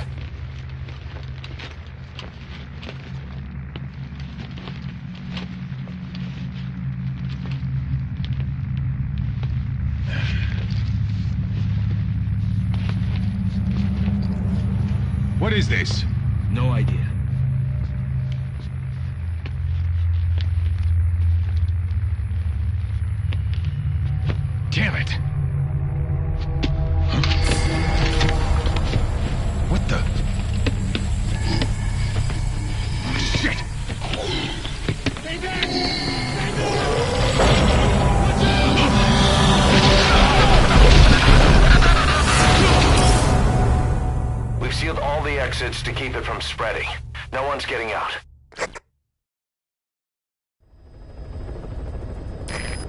What is this? No idea. Damn it! Huh? What the? Shit! Stay back! Stay We've sealed all the exits to keep it from spreading. No one's getting out.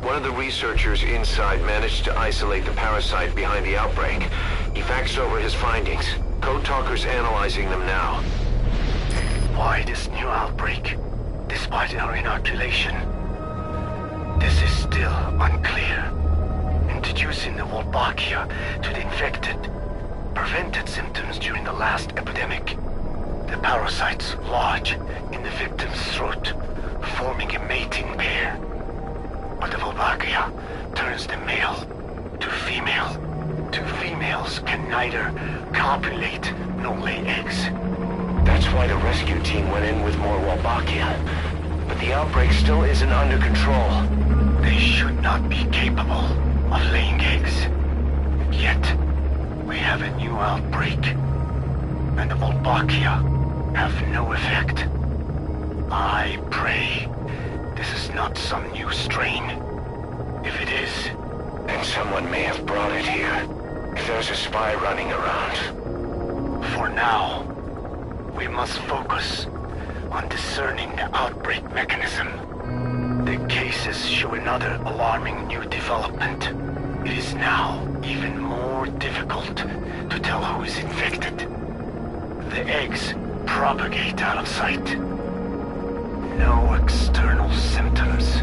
One of the researchers inside managed to isolate the parasite behind the outbreak. He faxed over his findings. Code Talker's analyzing them now. Why this new outbreak, despite our inoculation? This is still unclear. Introducing the Wolbachia to the infected prevented symptoms during the last epidemic. The parasites lodge in the victim's throat, forming a mating pair. But the Wolbachia turns the male to female. Two females can neither copulate nor lay eggs. That's why the rescue team went in with more Wolbachia. But the outbreak still isn't under control. They should not be capable of laying eggs. Yet, we have a new outbreak. And the Wolbachia have no effect. I pray this is not some new strain. If it is, then someone may have brought it here. If there's a spy running around. For now, we must focus on discerning the outbreak mechanism. The cases show another alarming new development. It is now even more difficult to tell who is infected. The eggs propagate out of sight. No external symptoms.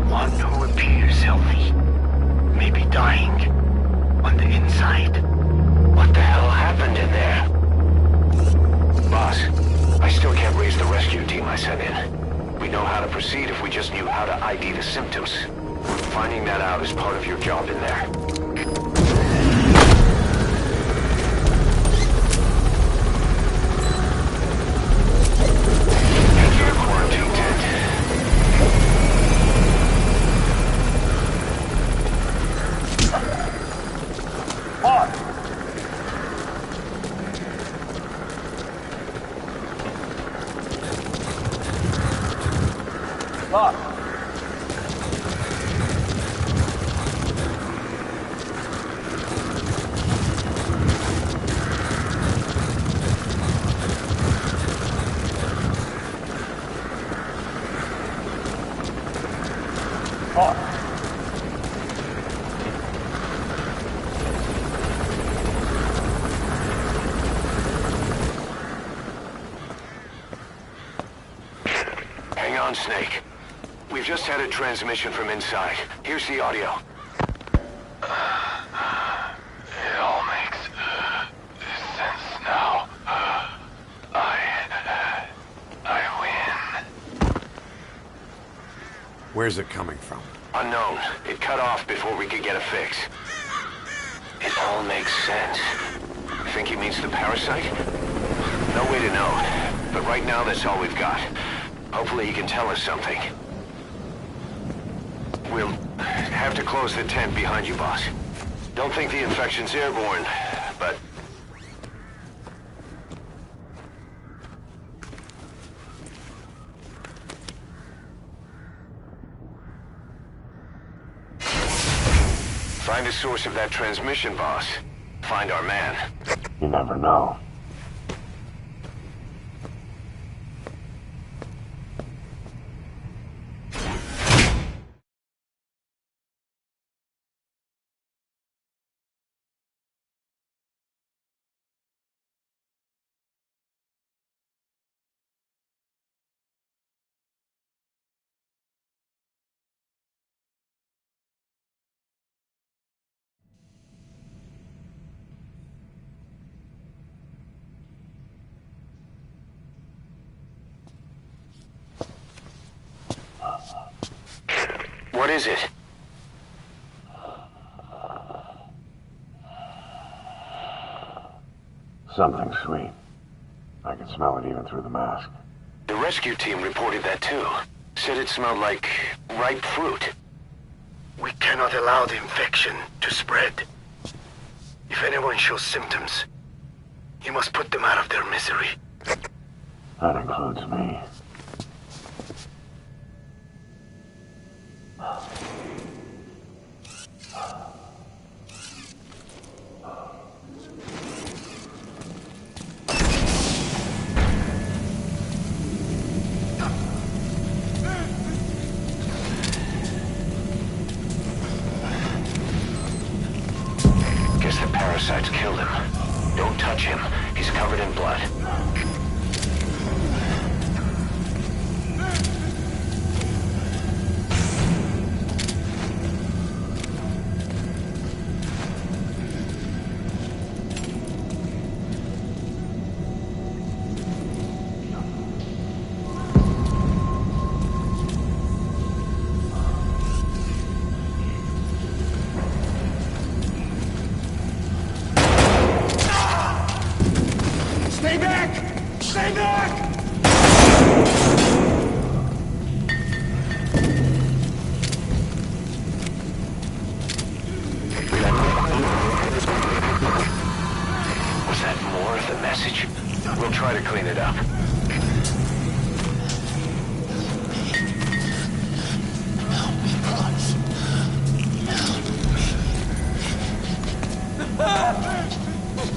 One who appears healthy may be dying on the inside. What the hell happened in there? Boss, I still can't raise the rescue team I sent in. We know how to proceed if we just knew how to ID the symptoms. Finding that out is part of your job in there. Hang on, Snake. We've just had a transmission from inside. Here's the audio. It all makes sense now. I win. Where's it coming from? Unknown. It cut off before we could get a fix. It all makes sense. Think he means the parasite? No way to know. But right now, that's all we've got. Hopefully he can tell us something. We'll have to close the tent behind you, boss. Don't think the infection's airborne, but... Find the source of that transmission, boss. Find our man. You never know. What is it? Something sweet. I can smell it even through the mask. The rescue team reported that too. Said it smelled like ripe fruit. We cannot allow the infection to spread. If anyone shows symptoms, you must put them out of their misery. That includes me. Guess the parasites killed him. Don't touch him. He's covered in blood. Stay back! Stay back! Was that more of the message? We'll try to clean it up.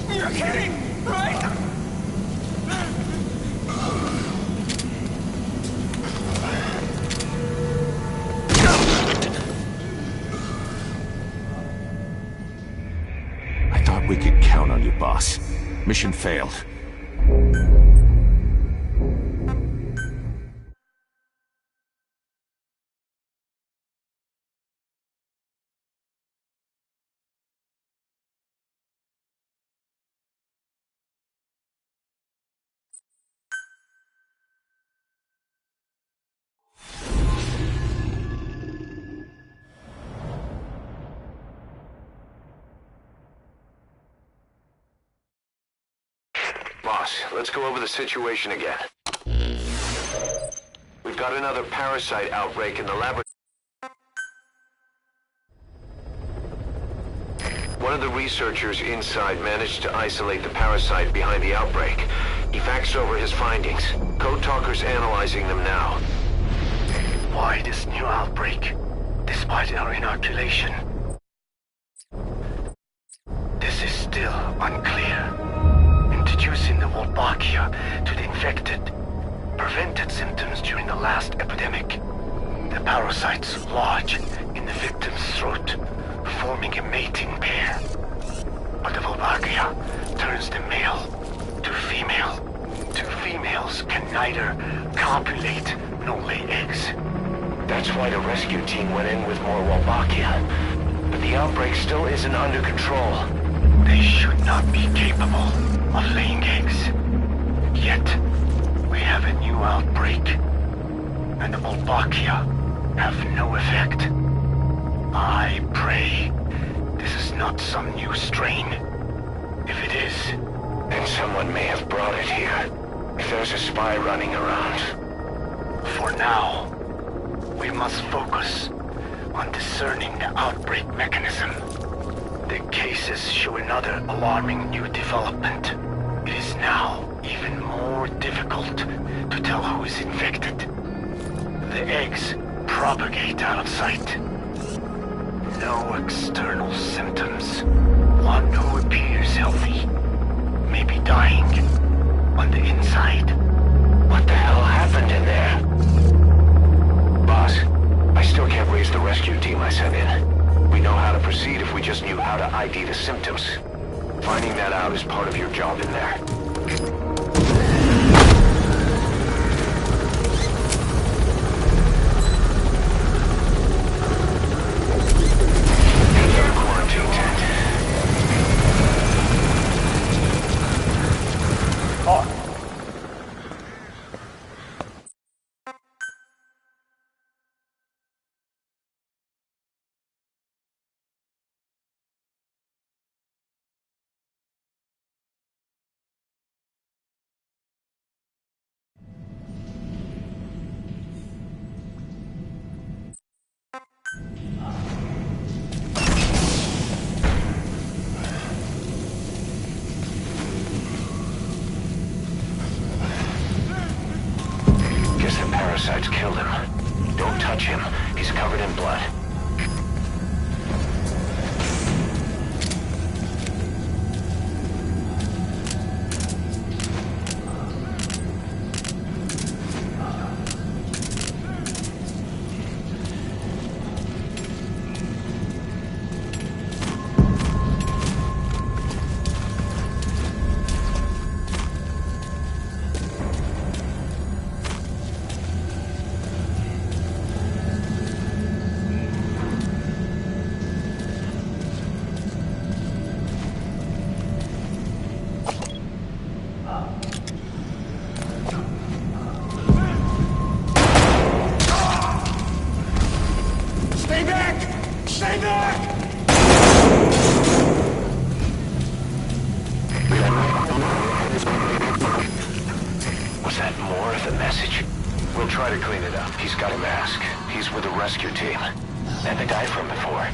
You're kidding, right? I thought we could count on you, boss. Mission failed. Boss, let's go over the situation again. We've got another parasite outbreak in the laboratory. One of the researchers inside managed to isolate the parasite behind the outbreak. He faxed over his findings. Code Talker's analyzing them now. Why this new outbreak, despite our inoculation? This is still unclear. Introducing the Wolbachia to the infected prevented symptoms during the last epidemic. The parasites lodge in the victim's throat, forming a mating pair. But the Wolbachia turns the male to female. Two females can neither copulate nor lay eggs. That's why the rescue team went in with more Wolbachia. But the outbreak still isn't under control. They should not be capable of laying eggs. Yet, we have a new outbreak, and the Wolbachia have no effect. I pray this is not some new strain. If it is, then someone may have brought it here. If there's a spy running around. For now, we must focus on discerning the outbreak mechanism. The cases show another alarming new development. It is now even more difficult to tell who is infected. The eggs propagate out of sight. No external symptoms. One who appears healthy may be dying on the inside. What the hell happened in there? Boss, I still can't raise the rescue team I sent in. We know how to proceed if we just knew how to ID the symptoms. Finding that out is part of your job in there. Was that more of the message? We'll try to clean it up. He's got a mask. He's with the rescue team. And the guy from before.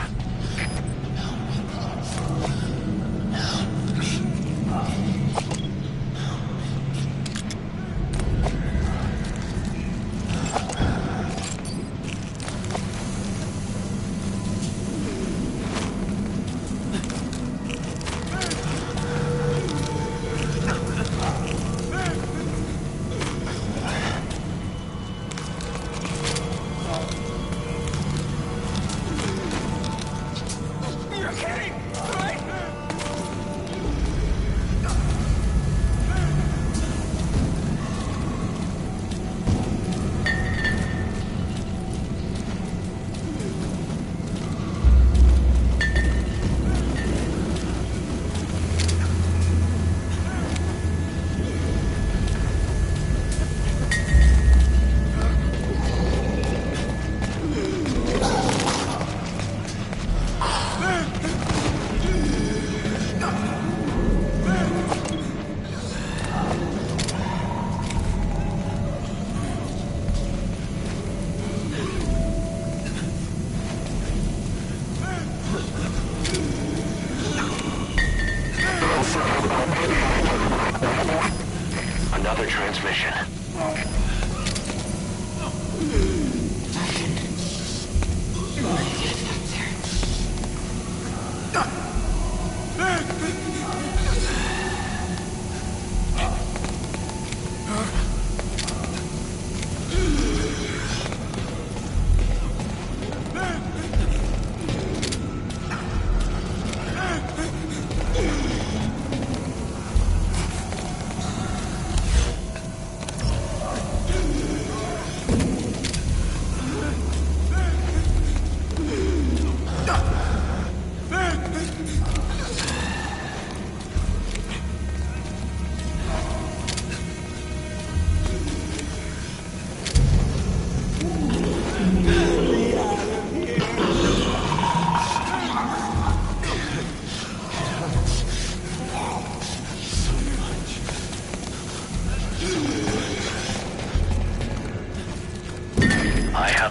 Another transmission.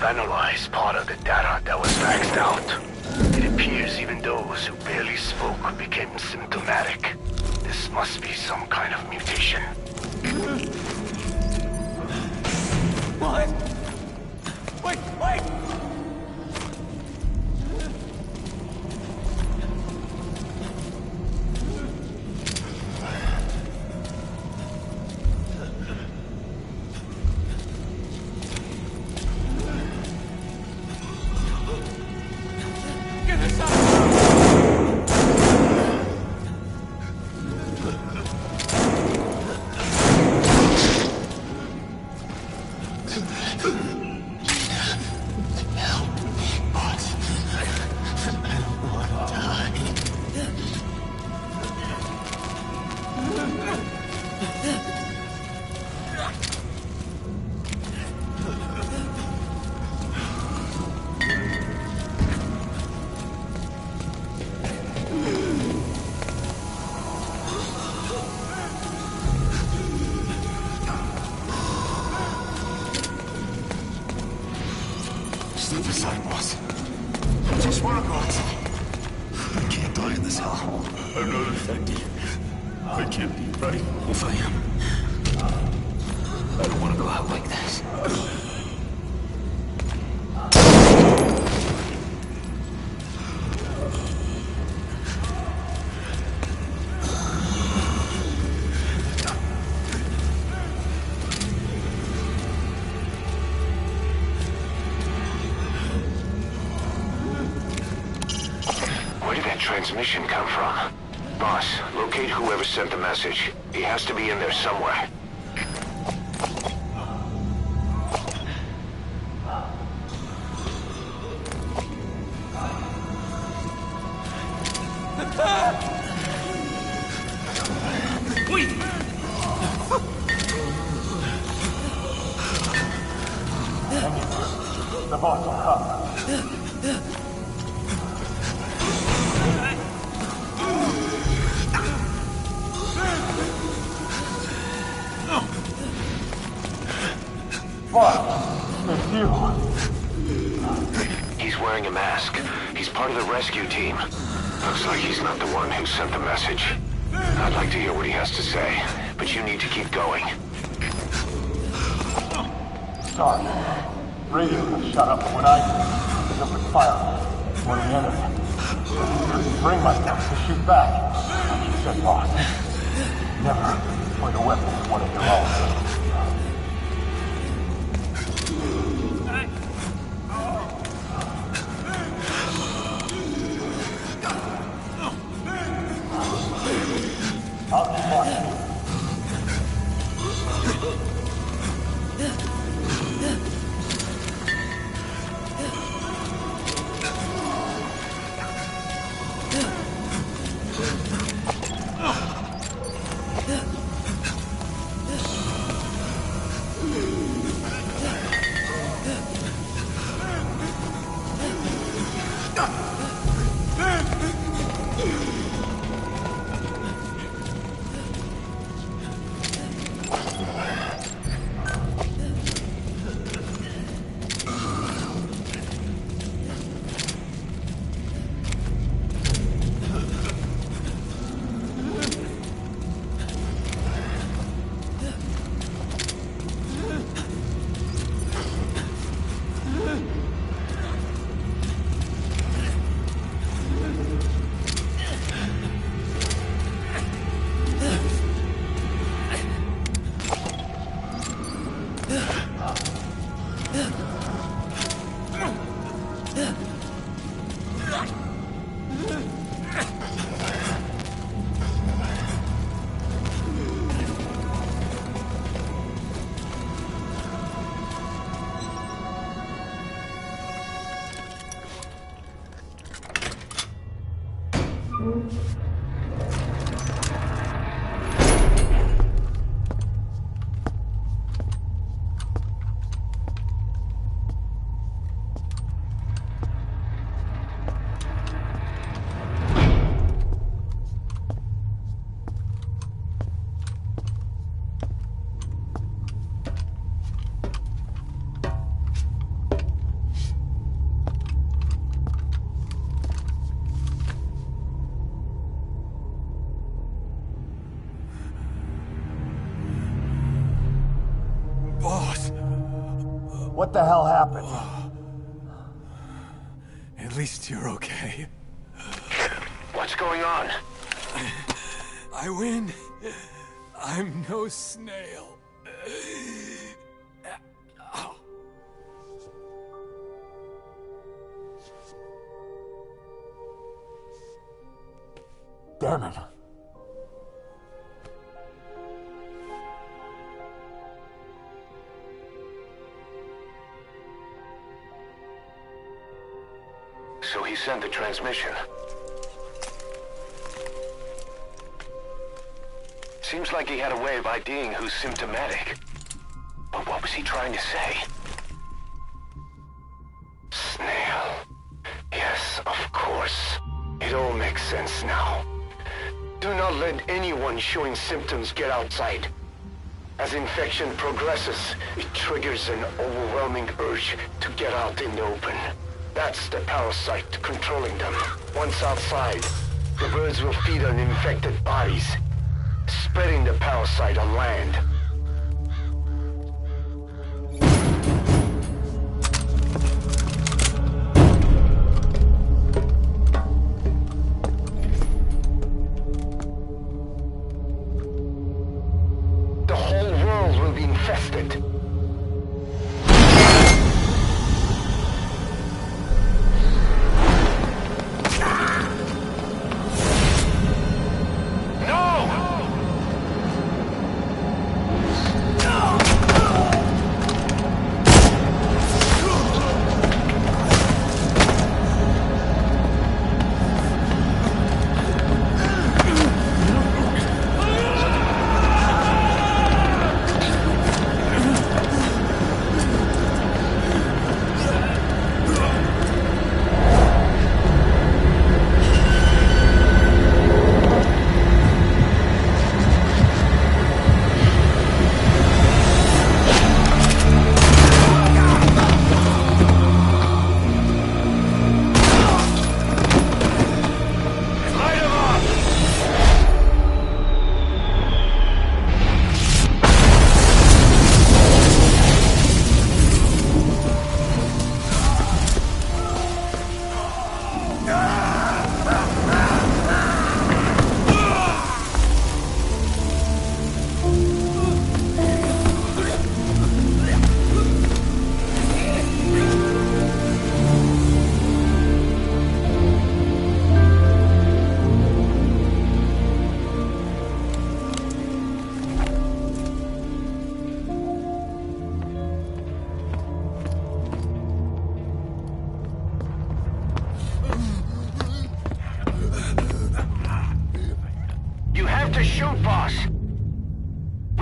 Analyzed part of the data that was maxed out. It appears even those who barely spoke became symptomatic. This must be some kind of mutation. What? Wait! Step aside, boss. I just want to go outside. I can't die in this hell. I'm not infected. I can't be ready. If I am, I don't want to go out like this. Where did that transmission come from? Boss, locate whoever sent the message. He has to be in there somewhere. The boss will come. a mask. He's part of the rescue team. Looks like he's not the one who sent the message. I'd like to hear what he has to say, but you need to keep going. Sorry. Radio got shut up, but what I did was open fire when we entered. Bring myself to shoot back. She said, boss, never point a weapon at one of your own. I'll keep watching you. What the hell happened? At least you're okay. What's going on? I win. I'm no snail. Damn it. So he sent the transmission. Seems like he had a way of IDing who's symptomatic. But what was he trying to say? Snail. Yes, of course. It all makes sense now. Do not let anyone showing symptoms get outside. As infection progresses, it triggers an overwhelming urge to get out in the open. That's the parasite controlling them. Once outside, the birds will feed on infected bodies, spreading the parasite on land. The whole world will be infested.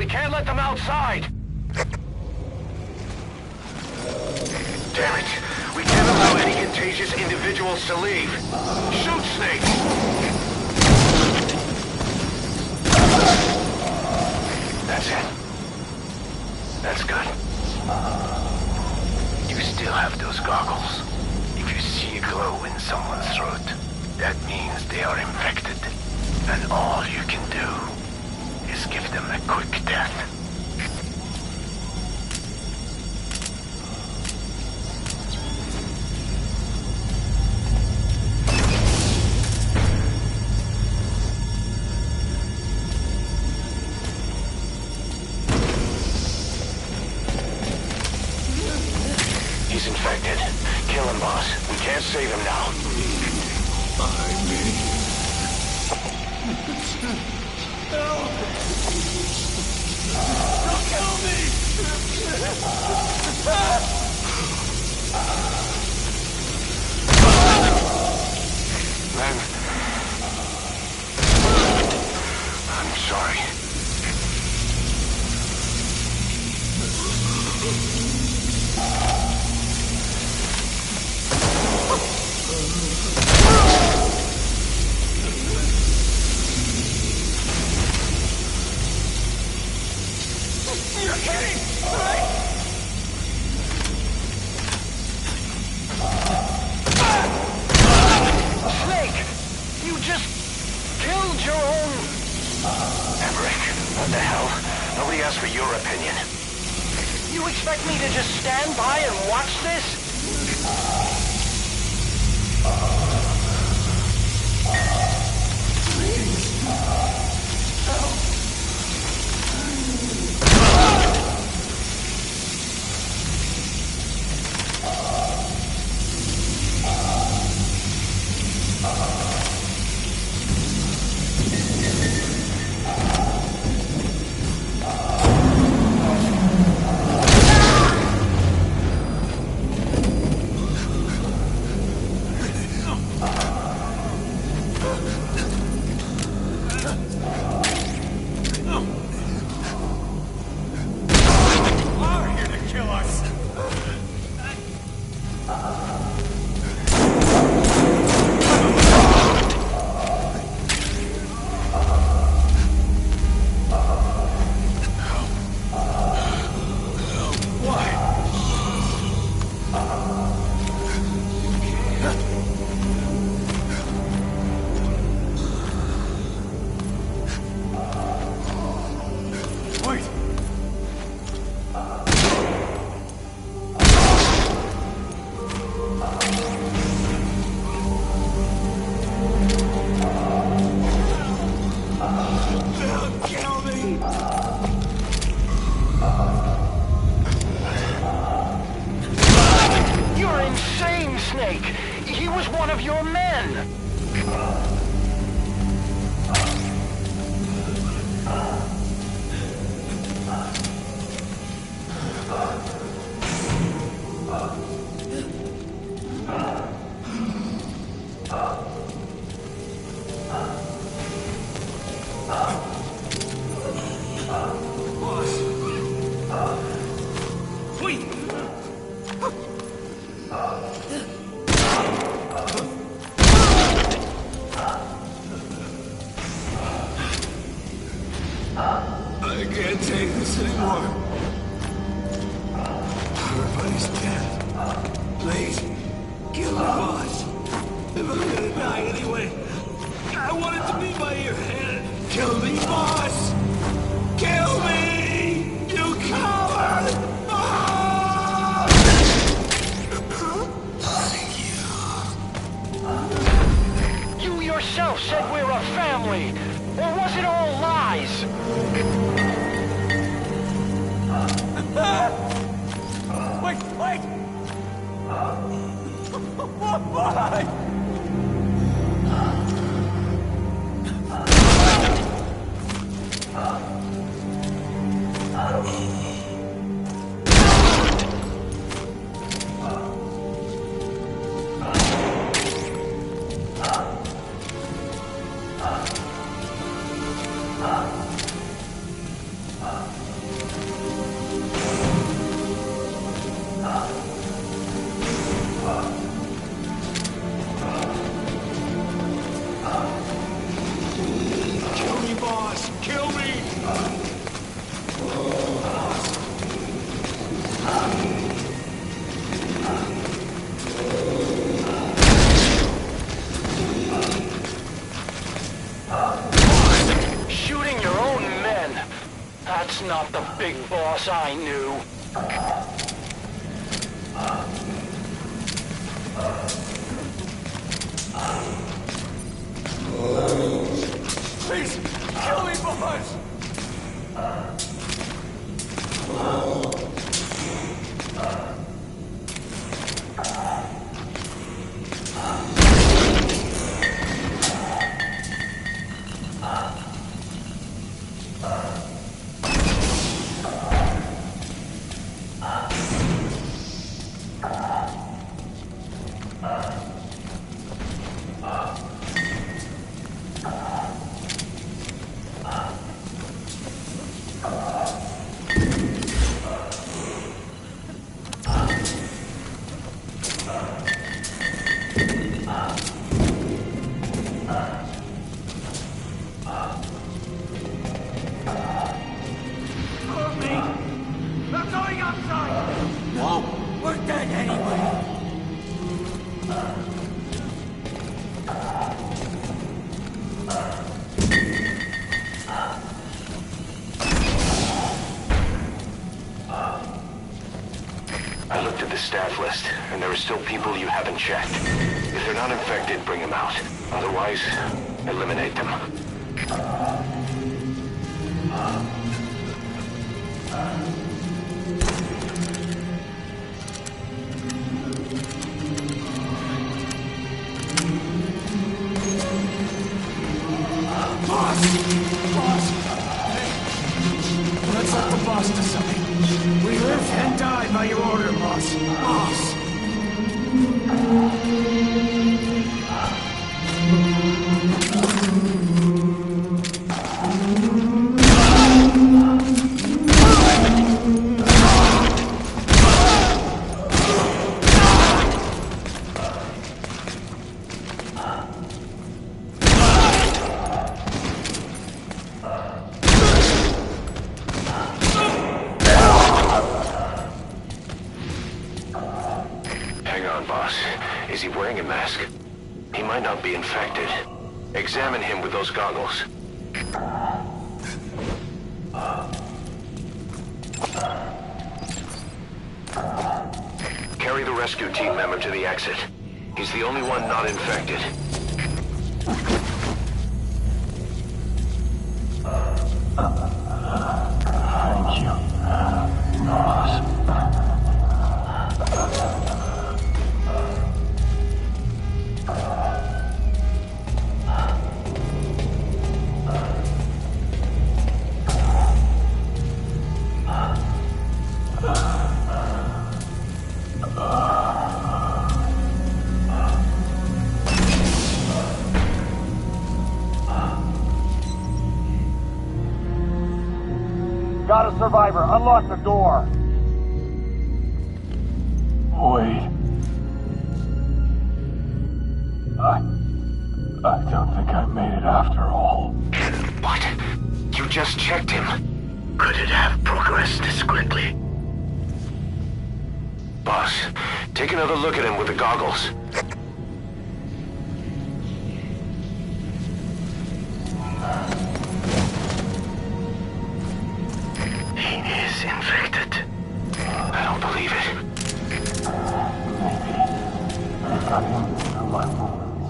can't let them outside! Damn it! We can't allow any contagious individuals to leave! Shoot, Snake! That's it. That's good. You still have those goggles. If you see a glow in someone's throat, that means they are infected. And all you can do is give them a quick death. He's infected. Kill him, boss. We can't save him now. Don't kill me! Man. I'm sorry. You're kidding, right? Snake! You just killed your own... Emmerich, what the hell? Nobody asked for your opinion. You expect me to just stand by and watch this? You're insane, Snake! He was one of your men! I can't take this anymore. Everybody's dead. Please, kill the boss. If I'm gonna die anyway, I want it to be by your hand. Kill me, boss! Kill me! You coward! You yourself said we're a family! Or was it all lies? Wait! Why? That's not the big boss I knew. Please, kill me, boss! I looked at the staff list, and there are still people you haven't checked. If they're not infected, bring them out. Otherwise, eliminate them. Boss! Boss! Hey! Let's let the boss decide. We live and die by your order, boss. Boss! Is he wearing a mask? He might not be infected. Examine him with those goggles. Carry the rescue team member to the exit. He's the only one not infected. Thank you, boss. Got a survivor. Unlock the door. Wait. I don't think I made it after all. What? You just checked him. Could it have progressed this quickly? Boss, take another look at him with the goggles. Infected. I don't believe it. Maybe I got him through my wounds.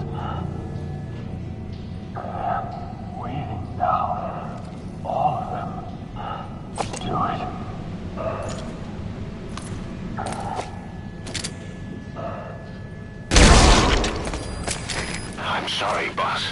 I'm waiting now. All of them. Do it. I'm sorry, boss.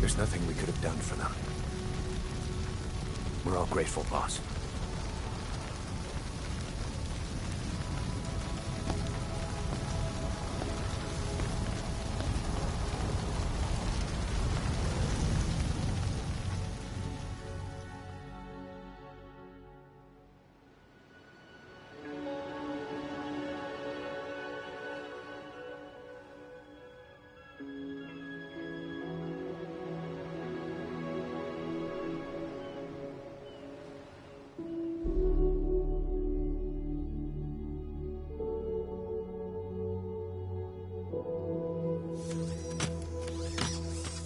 There's nothing we could have done for them. We're all grateful, boss.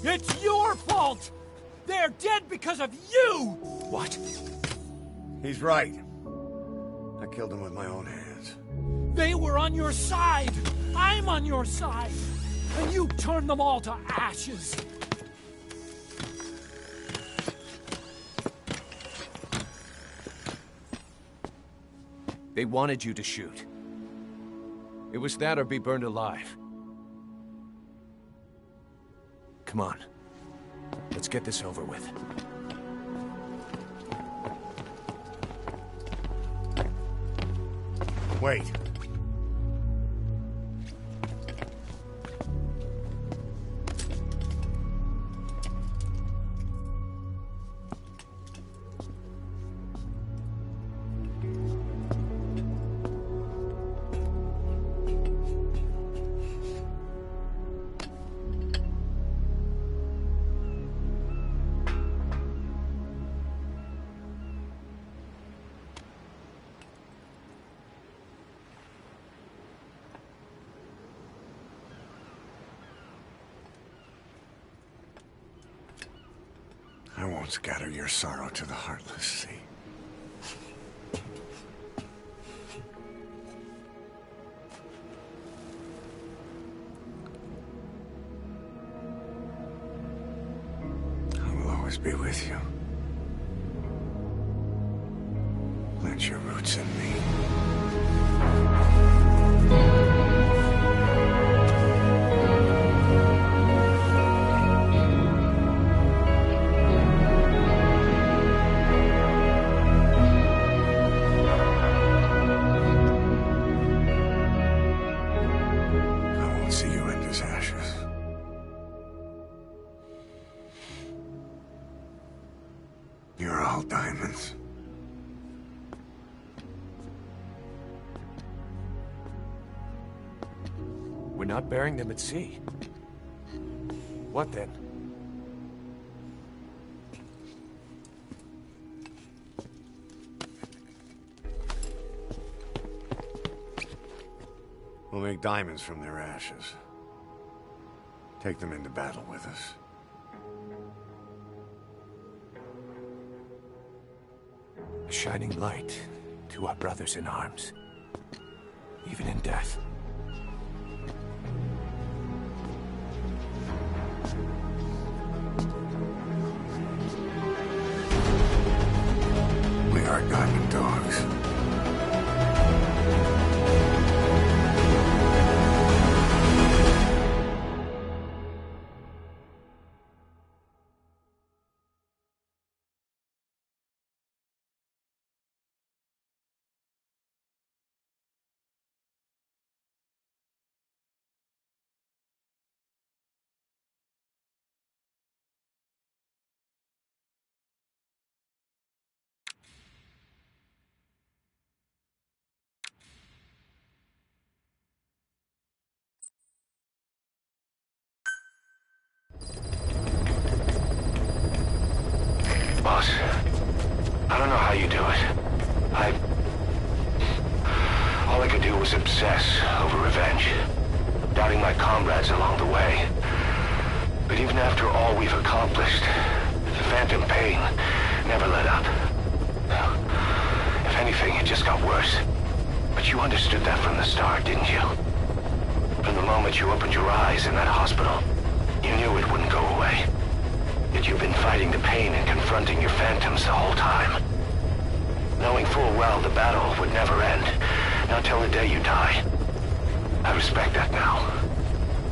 It's your fault! They're dead because of you! What? He's right. I killed them with my own hands. They were on your side! I'm on your side! And you turned them all to ashes! They wanted you to shoot. It was that or be burned alive. Come on. Let's get this over with. Wait. I won't scatter your sorrow to the heartless sea. I will always be with you. Plant your roots in me. You're all diamonds. We're not burying them at sea. What then? We'll make diamonds from their ashes. Take them into battle with us. A shining light to our brothers in arms, even in death. We are diamond dogs. Boss, I don't know how you do it. All I could do was obsess over revenge, doubting my comrades along the way. But even after all we've accomplished, the phantom pain never let up. If anything, it just got worse. But you understood that from the start, didn't you? From the moment you opened your eyes in that hospital, you knew it wouldn't go away. Yet you've been fighting the pain and confronting your phantoms the whole time. Knowing full well the battle would never end, not till the day you die. I respect that now,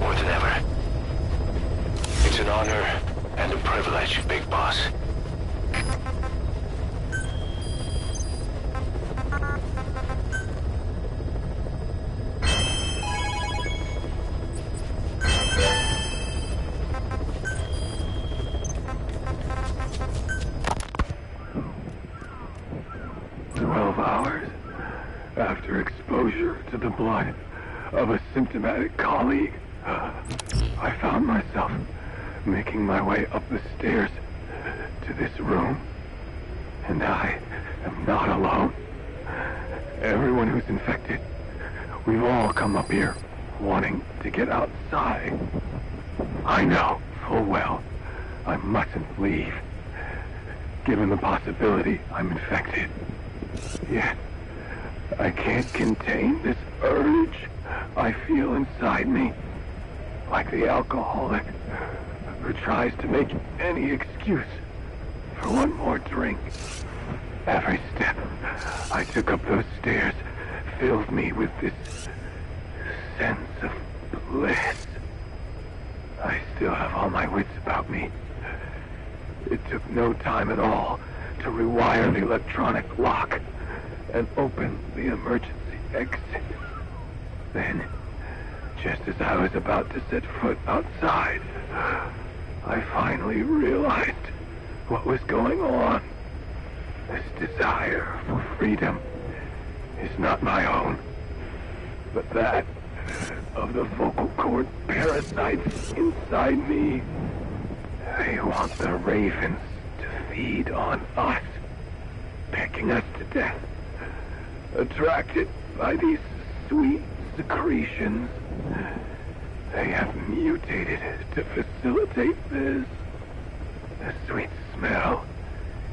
more than ever. It's an honor And a privilege, Big Boss. After exposure to the blood of a symptomatic colleague, I found myself making my way up the stairs to this room. And I am not alone. Everyone who's infected, we've all come up here wanting to get outside. I know full well I mustn't leave, given the possibility I'm infected. Yet, I can't contain this urge I feel inside me, like the alcoholic who tries to make any excuse for one more drink. Every step I took up those stairs filled me with this sense of bliss. I still have all my wits about me. It took no time at all to rewire the electronic lock and open the emergency exit. Then, just as I was about to set foot outside, I finally realized what was going on. This desire for freedom is not my own, but that of the vocal cord parasites inside me. They want the ravens to feed on us, pecking us to death. Attracted by these sweet secretions, they have mutated to facilitate this. The sweet smell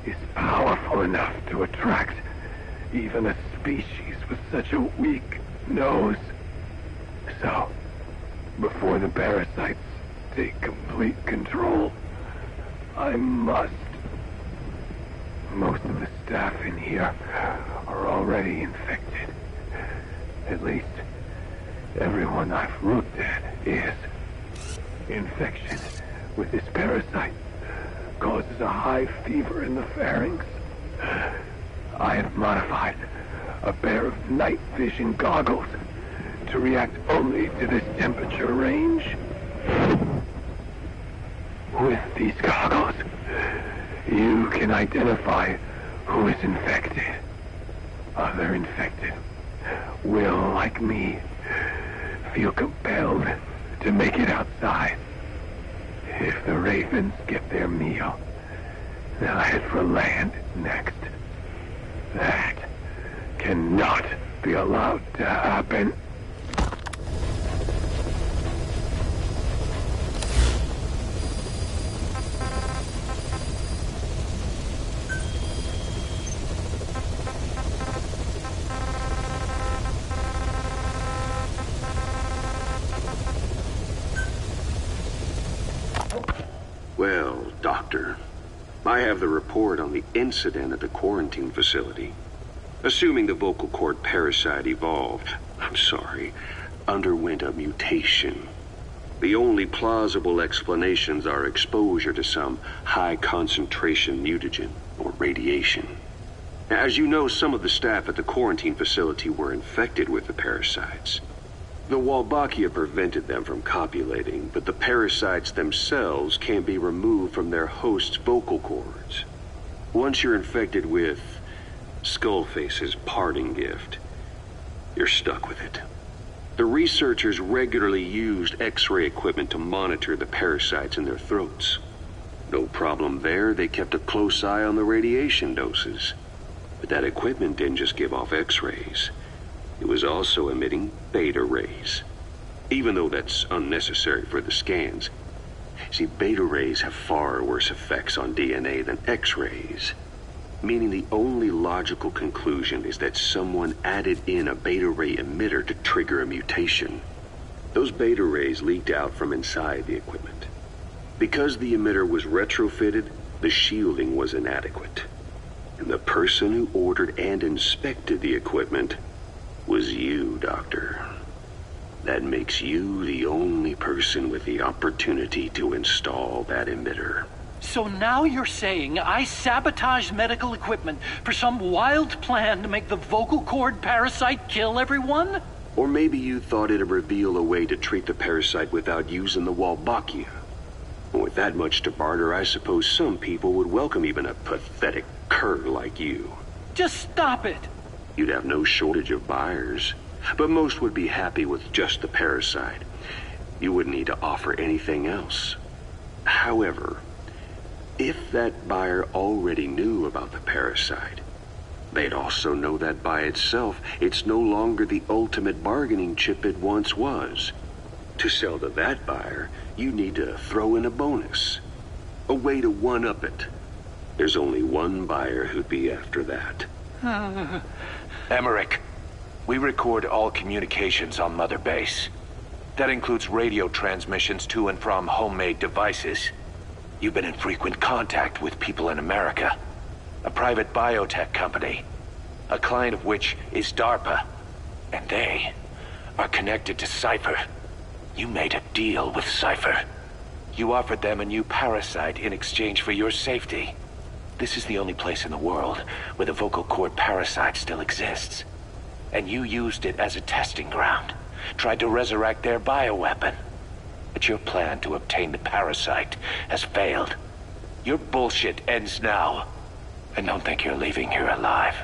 is powerful enough to attract even a species with such a weak nose. So, before the parasites take complete control, I must. Most of the staff in here are already infected. At least, everyone I've looked at is. Infection with this parasite causes a high fever in the pharynx. I have modified a pair of night vision goggles to react only to this temperature range. With these goggles, you can identify who is infected. Other infected will, like me, feel compelled to make it outside. If the ravens get their meal, they'll head for land next. That cannot be allowed to happen. Well, Doctor, I have the report on the incident at the quarantine facility. Assuming the vocal cord parasite underwent a mutation. The only plausible explanations are exposure to some high-concentration mutagen or radiation. As you know, some of the staff at the quarantine facility were infected with the parasites. The Wolbachia prevented them from copulating, but the parasites themselves can't be removed from their host's vocal cords. Once you're infected with Skullface's parting gift, you're stuck with it. The researchers regularly used X-ray equipment to monitor the parasites in their throats. No problem there, they kept a close eye on the radiation doses. But that equipment didn't just give off X-rays. It was also emitting beta rays, even though that's unnecessary for the scans. See, beta rays have far worse effects on DNA than X-rays, meaning the only logical conclusion is that someone added in a beta ray emitter to trigger a mutation. Those beta rays leaked out from inside the equipment. Because the emitter was retrofitted, the shielding was inadequate. And the person who ordered and inspected the equipment was you, Doctor. That makes you the only person with the opportunity to install that emitter. So now you're saying I sabotaged medical equipment for some wild plan to make the vocal cord parasite kill everyone? Or maybe you thought it'd reveal a way to treat the parasite without using the Wolbachia. With that much to barter, I suppose some people would welcome even a pathetic cur like you. Just stop it! You'd have no shortage of buyers, but most would be happy with just the parasite. You wouldn't need to offer anything else. However, if that buyer already knew about the parasite, they'd also know that by itself, it's no longer the ultimate bargaining chip it once was. To sell to that buyer, you need to throw in a bonus. A way to one-up it. There's only one buyer who'd be after that. Emmerich, we record all communications on Mother Base. That includes radio transmissions to and from homemade devices. You've been in frequent contact with people in America. A private biotech company. A client of which is DARPA. And they are connected to Cypher. You made a deal with Cypher. You offered them a new parasite in exchange for your safety. This is the only place in the world where the vocal cord parasite still exists. And you used it as a testing ground. Tried to resurrect their bioweapon. But your plan to obtain the parasite has failed. Your bullshit ends now. And don't think you're leaving here alive.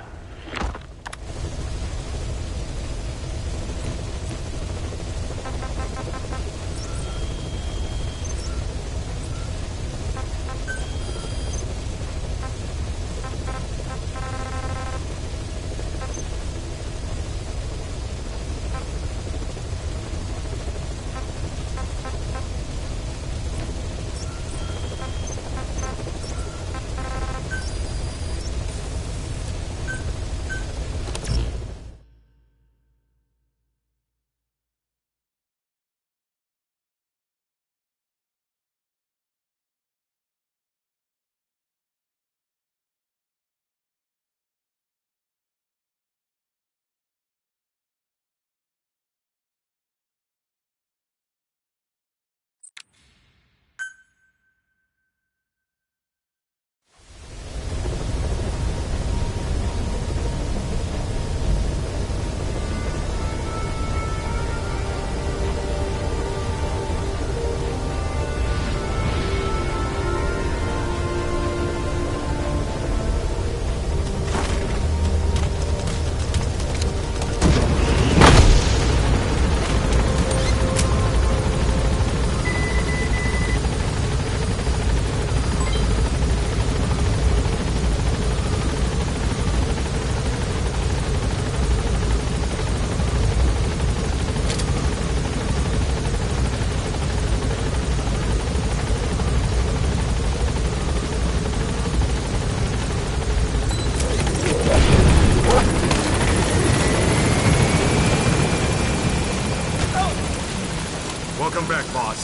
Welcome back, boss.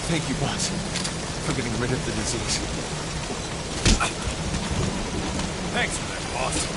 Thank you, boss, for getting rid of the disease. Thanks for that, boss.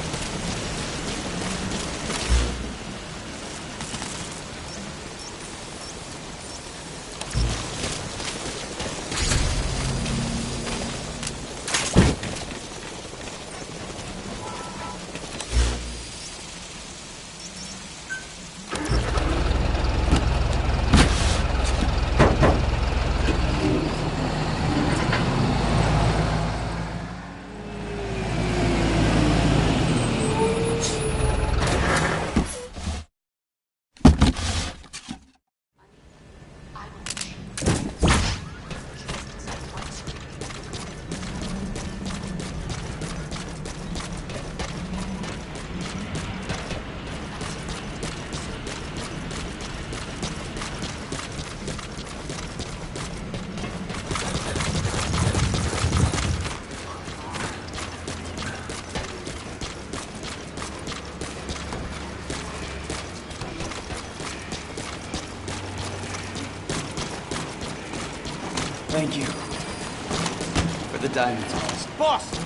Thank you for the diamonds, boss. Boss!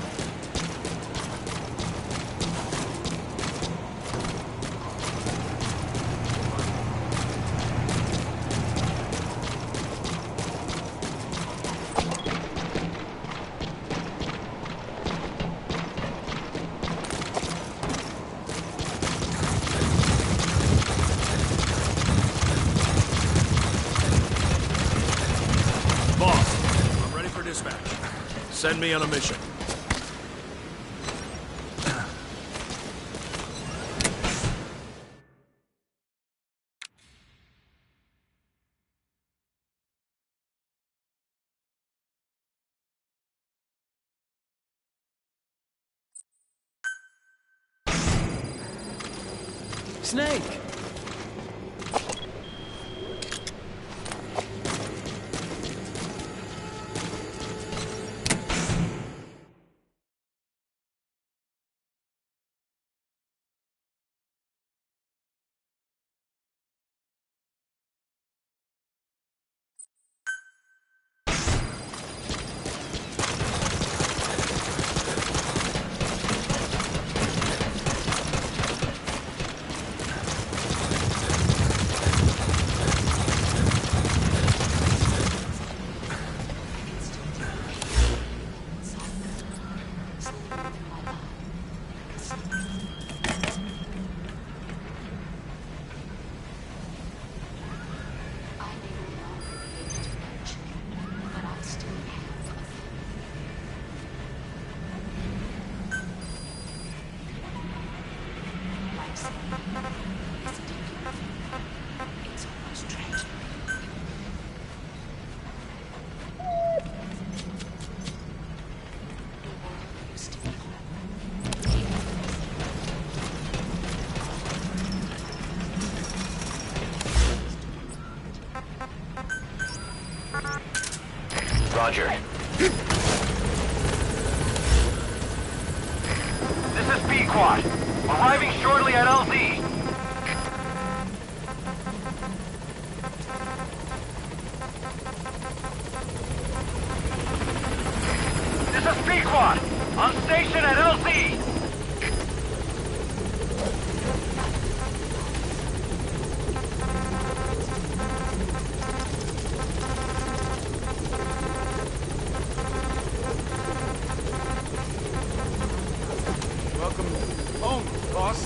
back. Send me on a mission. Snake! Roger. This is B-Quad. Arriving shortly at LZ. This is B-Quad. On station at LZ. Welcome home, boss.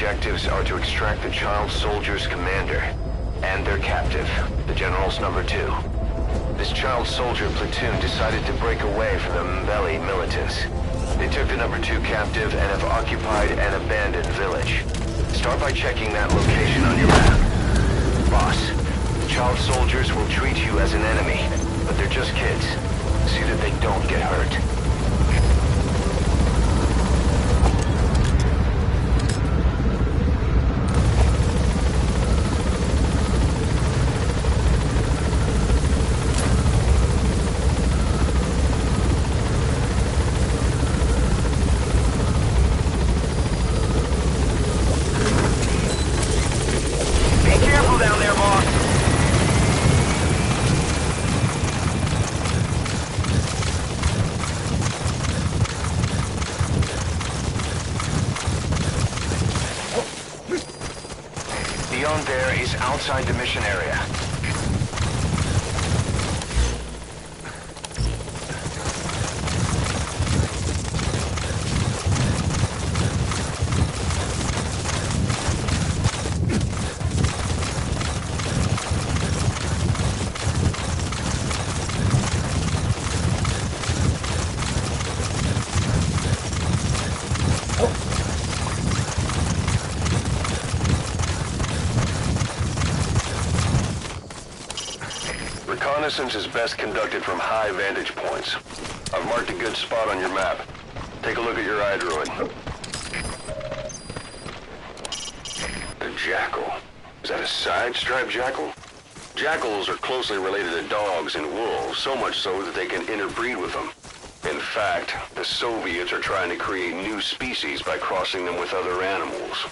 objectives are to extract the child soldier's commander and their captive, the General's number 2. This child soldier platoon decided to break away from the Mbeli militants. They took the number 2 captive and have occupied an abandoned village. Start by checking that location on your map. Boss, the child soldiers will treat you as an enemy, but they're just kids. See that they don't get hurt. Beyond there is outside the mission area. Reconnaissance is best conducted from high vantage points. I've marked a good spot on your map. Take a look at your iDroid. A jackal. Is that a side-striped jackal? Jackals are closely related to dogs and wolves, so much so that they can interbreed with them. In fact, the Soviets are trying to create new species by crossing them with other animals.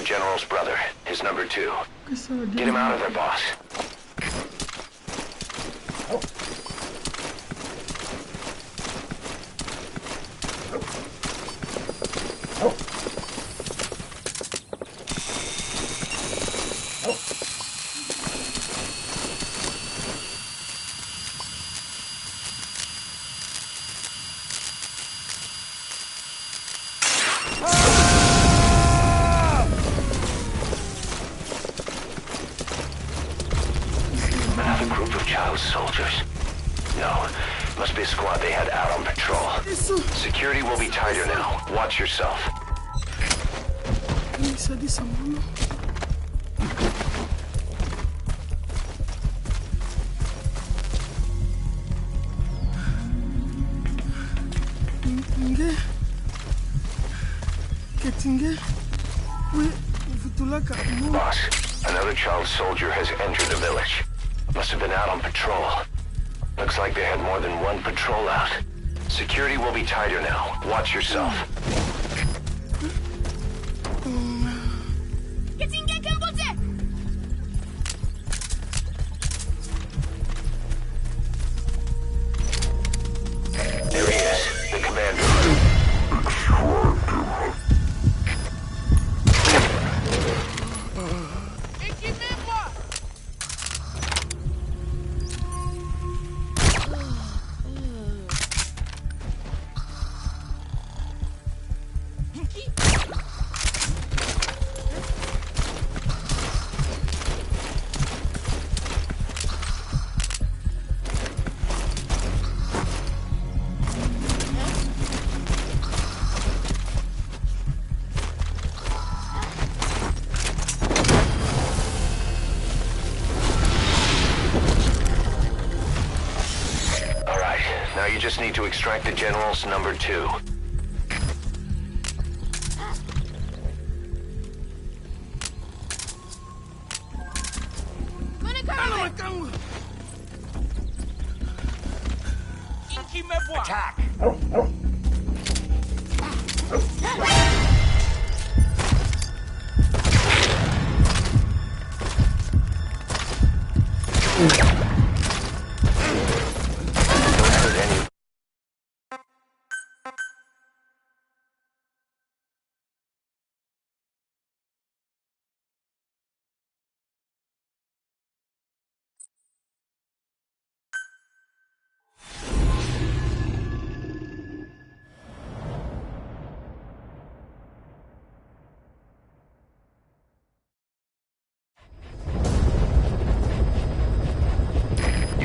General's brother, his number 2. Get him out of there, boss. Another group of child soldiers. No, must be a squad they had out on patrol. Security will be tighter now. Watch yourself. Boss, another child soldier has entered the village. Must have been out on patrol. Looks like they had more than one patrol out. Security will be tighter now. Watch yourself. just need to extract the General's number 2. Attack!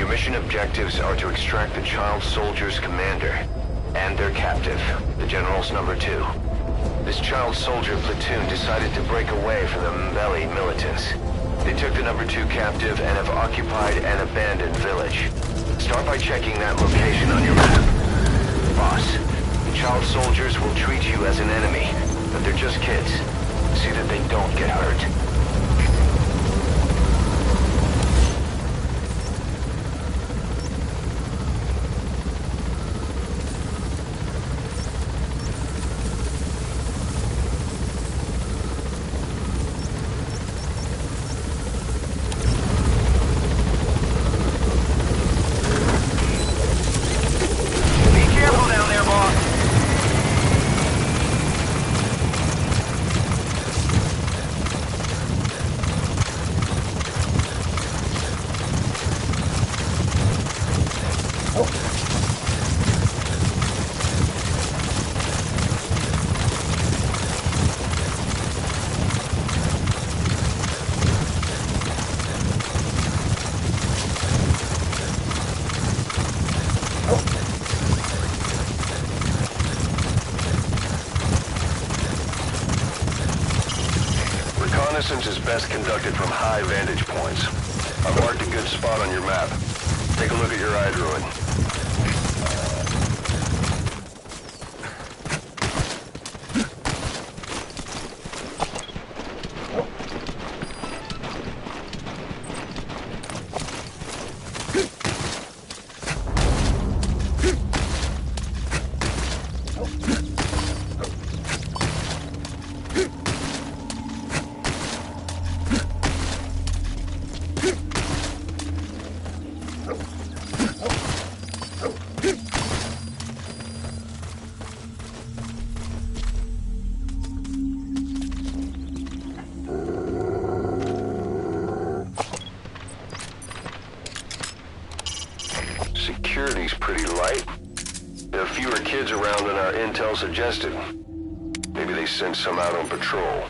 Mission objectives are to extract the child soldier's commander and their captive, the General's number 2. This child soldier platoon decided to break away from the Mbeli militants. They took the number 2 captive and have occupied an abandoned village. Start by checking that location on your map. Boss, the child soldiers will treat you as an enemy, but they're just kids. See that they don't get hurt. Reconnaissance is best conducted from high vantage points. I've marked a good spot on your map. Take a look at your iDroid. Security's pretty light. There are fewer kids around than our intel suggested. Maybe they sent some out on patrol.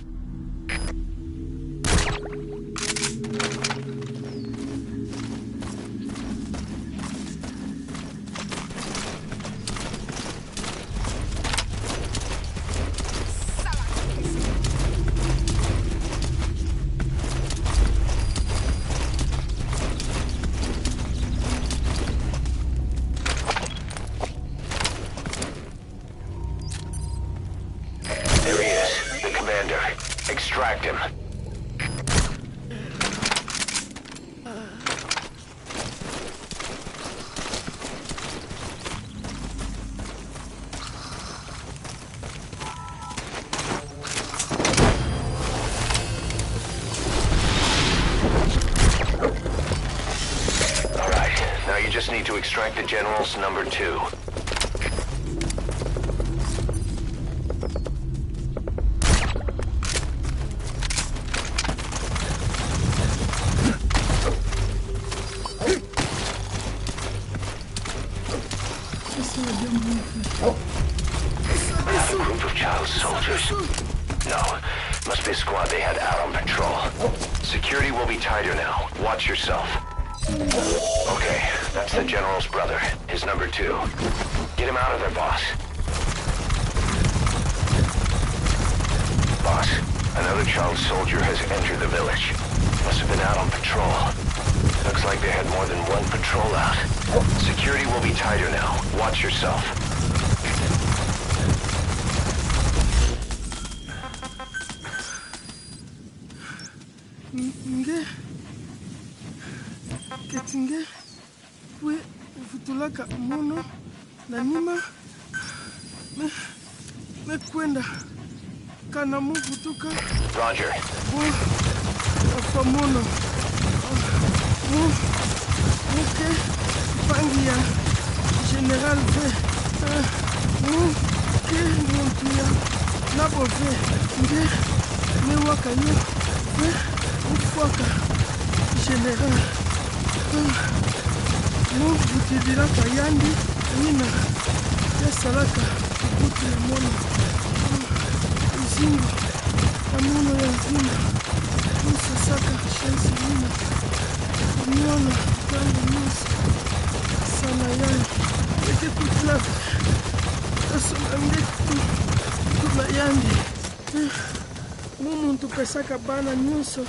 There he is, the commander. Extract him. All right, now you just need to extract the General's number 2. Not a group of child soldiers. No, must be a squad they had out on patrol. Security will be tighter now. Watch yourself. Okay, that's the General's brother, his number 2. Get him out of there, boss. Boss, another child soldier has entered the village. Must have been out on patrol. Looks like they had more than one patrol out. Security will be tighter now. Watch yourself. Ketinge, we futulaka mono na nima me kwenda kana mu futuka. Roger. Kwa mono muke pangia General V muke montuya nabo V nge me wakanyo V ufwaka General mu butililaka yandi nina yasalaka kukutu ya mono izingo amuno ya nzima usasaka shensi nina kumiona tangu nusu sana yani eke kutlaka asonange tula yandi mumuntu pesaka bana nyuso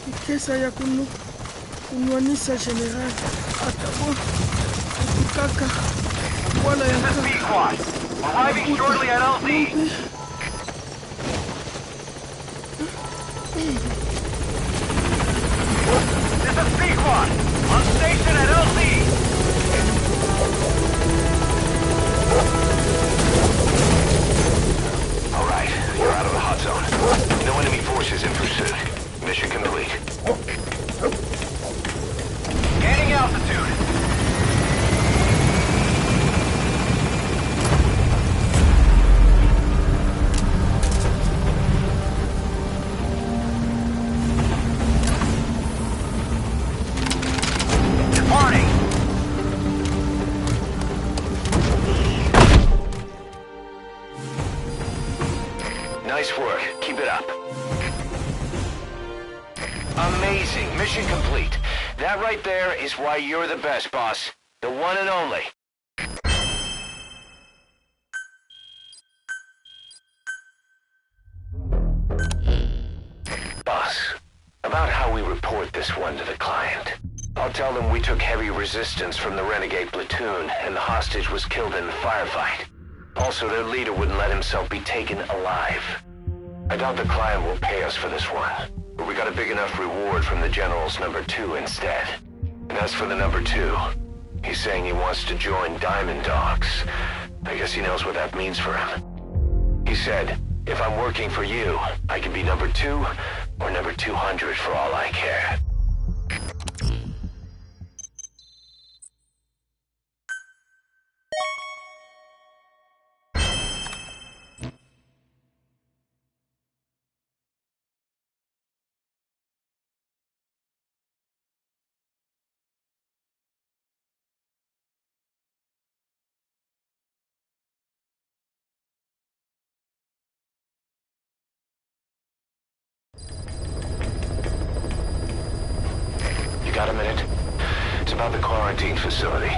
ikesa ya kunwanisa General atabo kukaka wala ya arriving shortly at LZ. This is P-Quad, on station at LZ. All right, you're out of the hot zone. No enemy forces in pursuit. Mission complete. Gaining altitude. Nice work. Keep it up. Amazing. Mission complete. That right there is why you're the best, boss. The one and only. Boss, about how we report this one to the client. I'll tell them we took heavy resistance from the renegade platoon and the hostage was killed in the firefight. Also, their leader wouldn't let himself be taken alive. I doubt the client will pay us for this one, but we got a big enough reward from the General's #2 instead. And as for the #2, he's saying he wants to join Diamond Dogs. I guess he knows what that means for him. He said, if I'm working for you, I can be #2 or #200 for all I care. Got a minute? It's about the quarantine facility.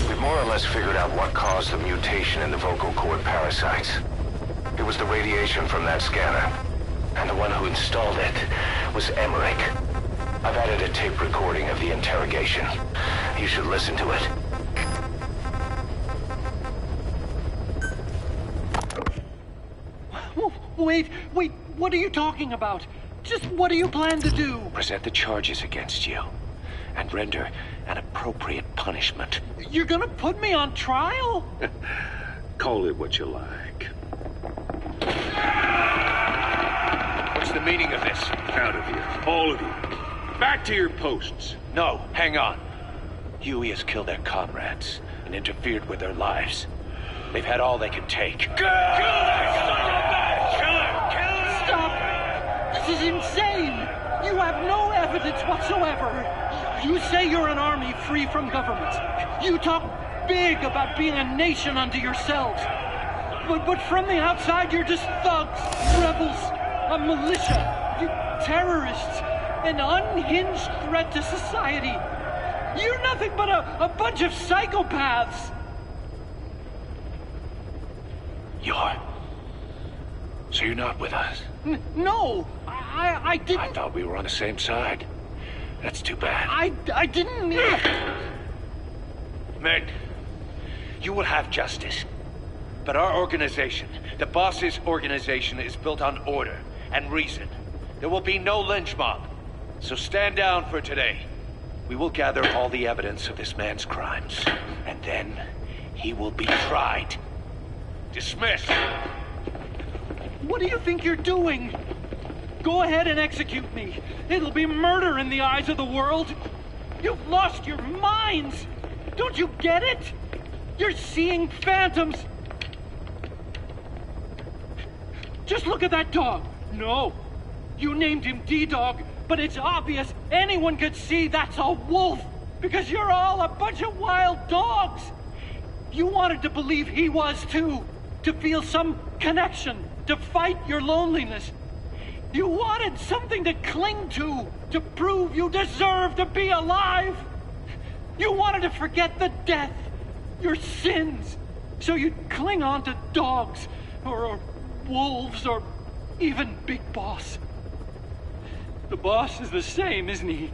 We've more or less figured out what caused the mutation in the vocal cord parasites. It was the radiation from that scanner. And the one who installed it was Emmerich. I've added a tape recording of the interrogation. You should listen to it. Wait, what are you talking about? Just what do you plan to do? Present the charges against you, and render an appropriate punishment. You're gonna put me on trial? Call it what you like. What's the meaning of this? Out of here, all of you. Back to your posts. No, hang on. Huey has killed their comrades and interfered with their lives. They've had all they could take. Kill that son of a bitch! Kill her! Stop! This is insane! You have no evidence whatsoever. You say you're an army free from government. You talk big about being a nation unto yourselves. But from the outside, you're just thugs, rebels, a militia, terrorists, an unhinged threat to society. You're nothing but a bunch of psychopaths. So you're not with us? No, I didn't. I thought we were on the same side. That's too bad. I didn't mean... Men, you will have justice. But our organization, the boss's organization, is built on order and reason. There will be no lynch mob. So stand down for today. We will gather all the evidence of this man's crimes. And then he will be tried. Dismissed. What do you think you're doing? Go ahead and execute me. It'll be murder in the eyes of the world. You've lost your minds. Don't you get it? You're seeing phantoms. Just look at that dog. No, you named him D-Dog, but it's obvious anyone could see that's a wolf because you're all a bunch of wild dogs. You wanted to believe he was too, to feel some connection, to fight your loneliness. You wanted something to cling to prove you deserve to be alive. You wanted to forget the death, your sins, so you'd cling on to dogs, or wolves, or even Big Boss. The boss is the same, isn't he?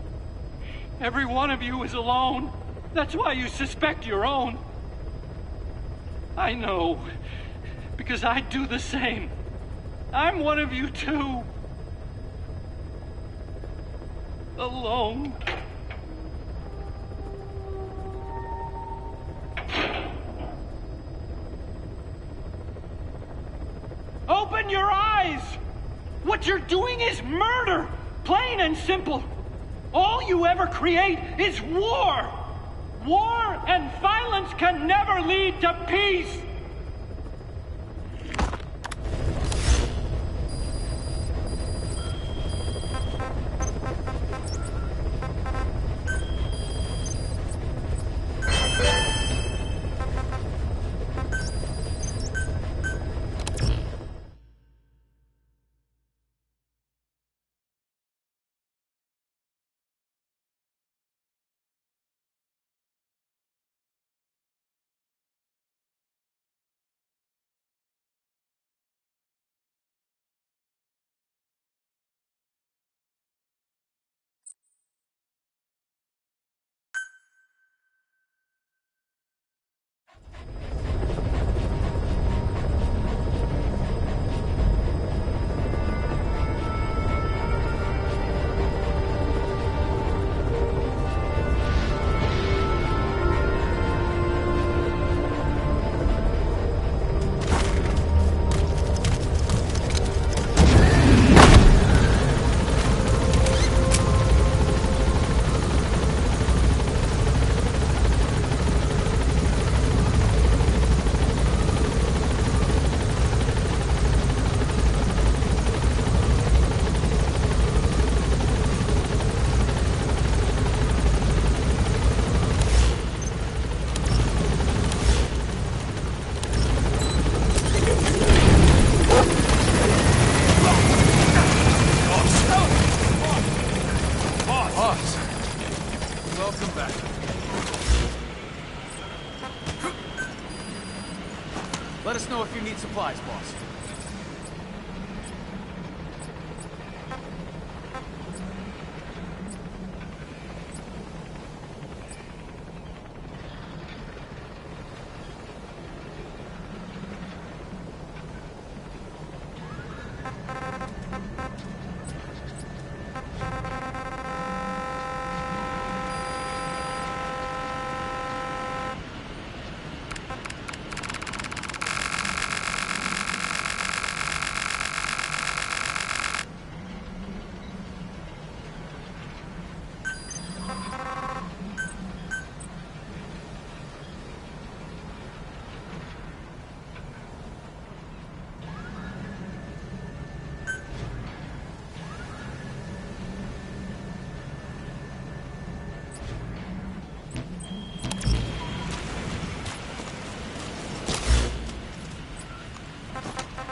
Every one of you is alone. That's why you suspect your own. I know, because I do the same. I'm one of you too. Alone. Open your eyes! What you're doing is murder! Plain and simple. All you ever create is war! War and violence can never lead to peace! Let us know if you need supplies, boss.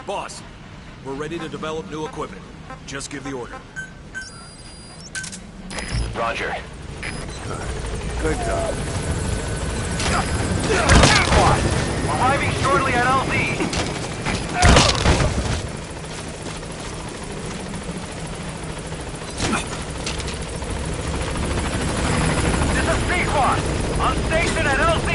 Boss, we're ready to develop new equipment. Just give the order. Roger. Good job. Arriving shortly at LZ. On station at LZ!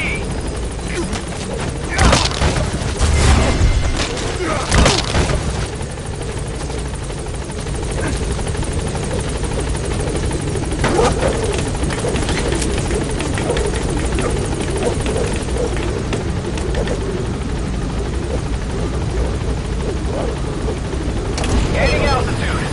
Gaining altitude.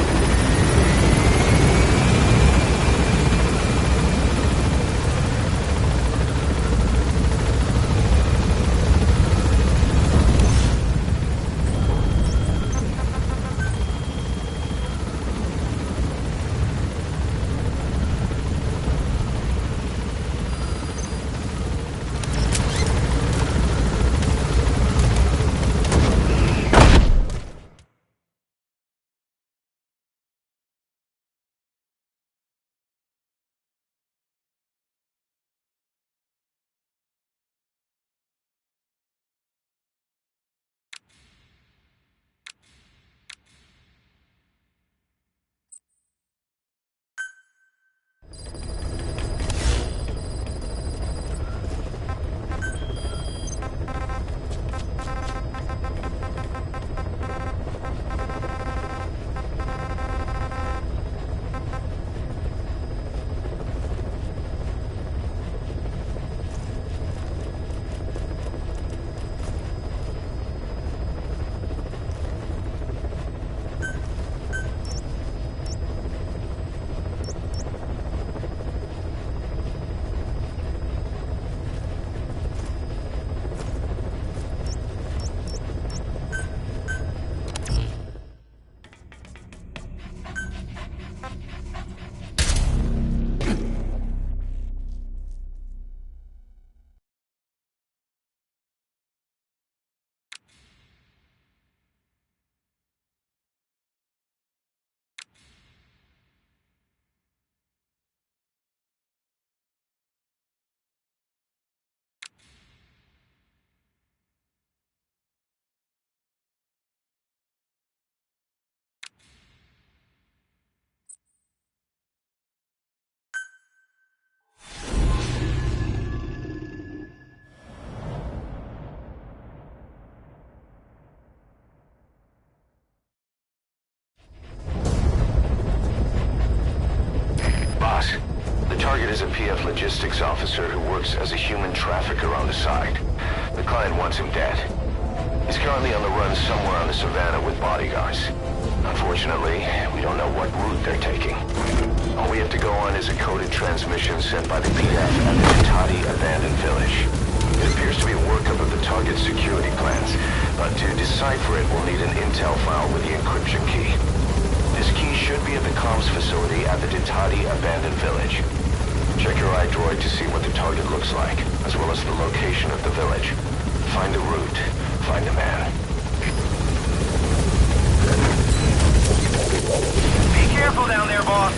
The target is a PF logistics officer who works as a human trafficker on the side. The client wants him dead. He's currently on the run somewhere on the savannah with bodyguards. Unfortunately, we don't know what route they're taking. All we have to go on is a coded transmission sent by the PF at the Tati abandoned village. It appears to be a workup of the target's security plans, but to decipher it, we'll need an intel file with the encryption key. This key should be at the comms facility at the Ditati abandoned village. Check your iDroid to see what the target looks like, as well as the location of the village. Find the route. Find the man. Be careful down there, boss.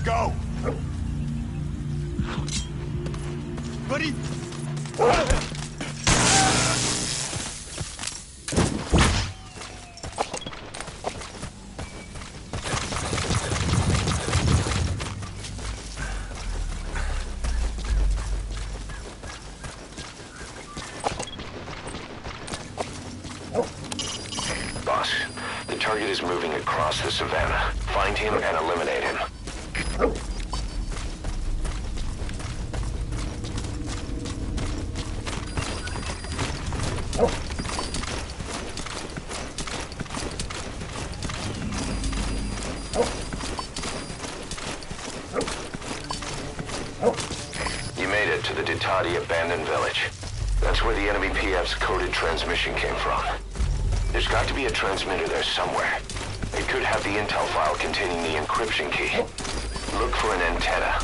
Go! Buddy! Boss, the target is moving across the savannah. Find him and eliminate him. You made it to the Ditati abandoned village. That's where the enemy PF's coded transmission came from. There's got to be a transmitter there somewhere. It could have the intel file containing the encryption key. Look for an antenna.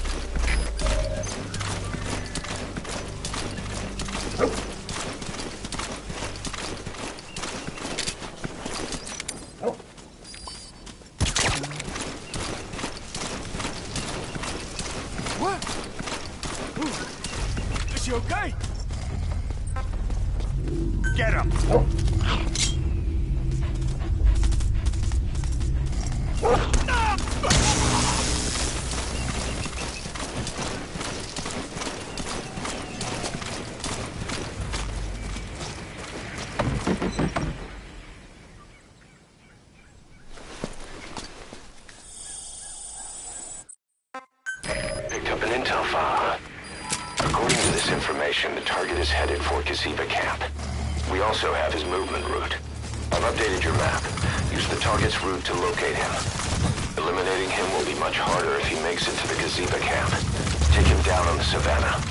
What? Is she okay? Get him! Picked up an intel file. According to this information, the target is headed for Gaziba camp. We also have his movement route. I've updated your map. Use the target's route to locate him. Eliminating him will be much harder if he makes it to the Gaziba camp. Take him down on the savannah.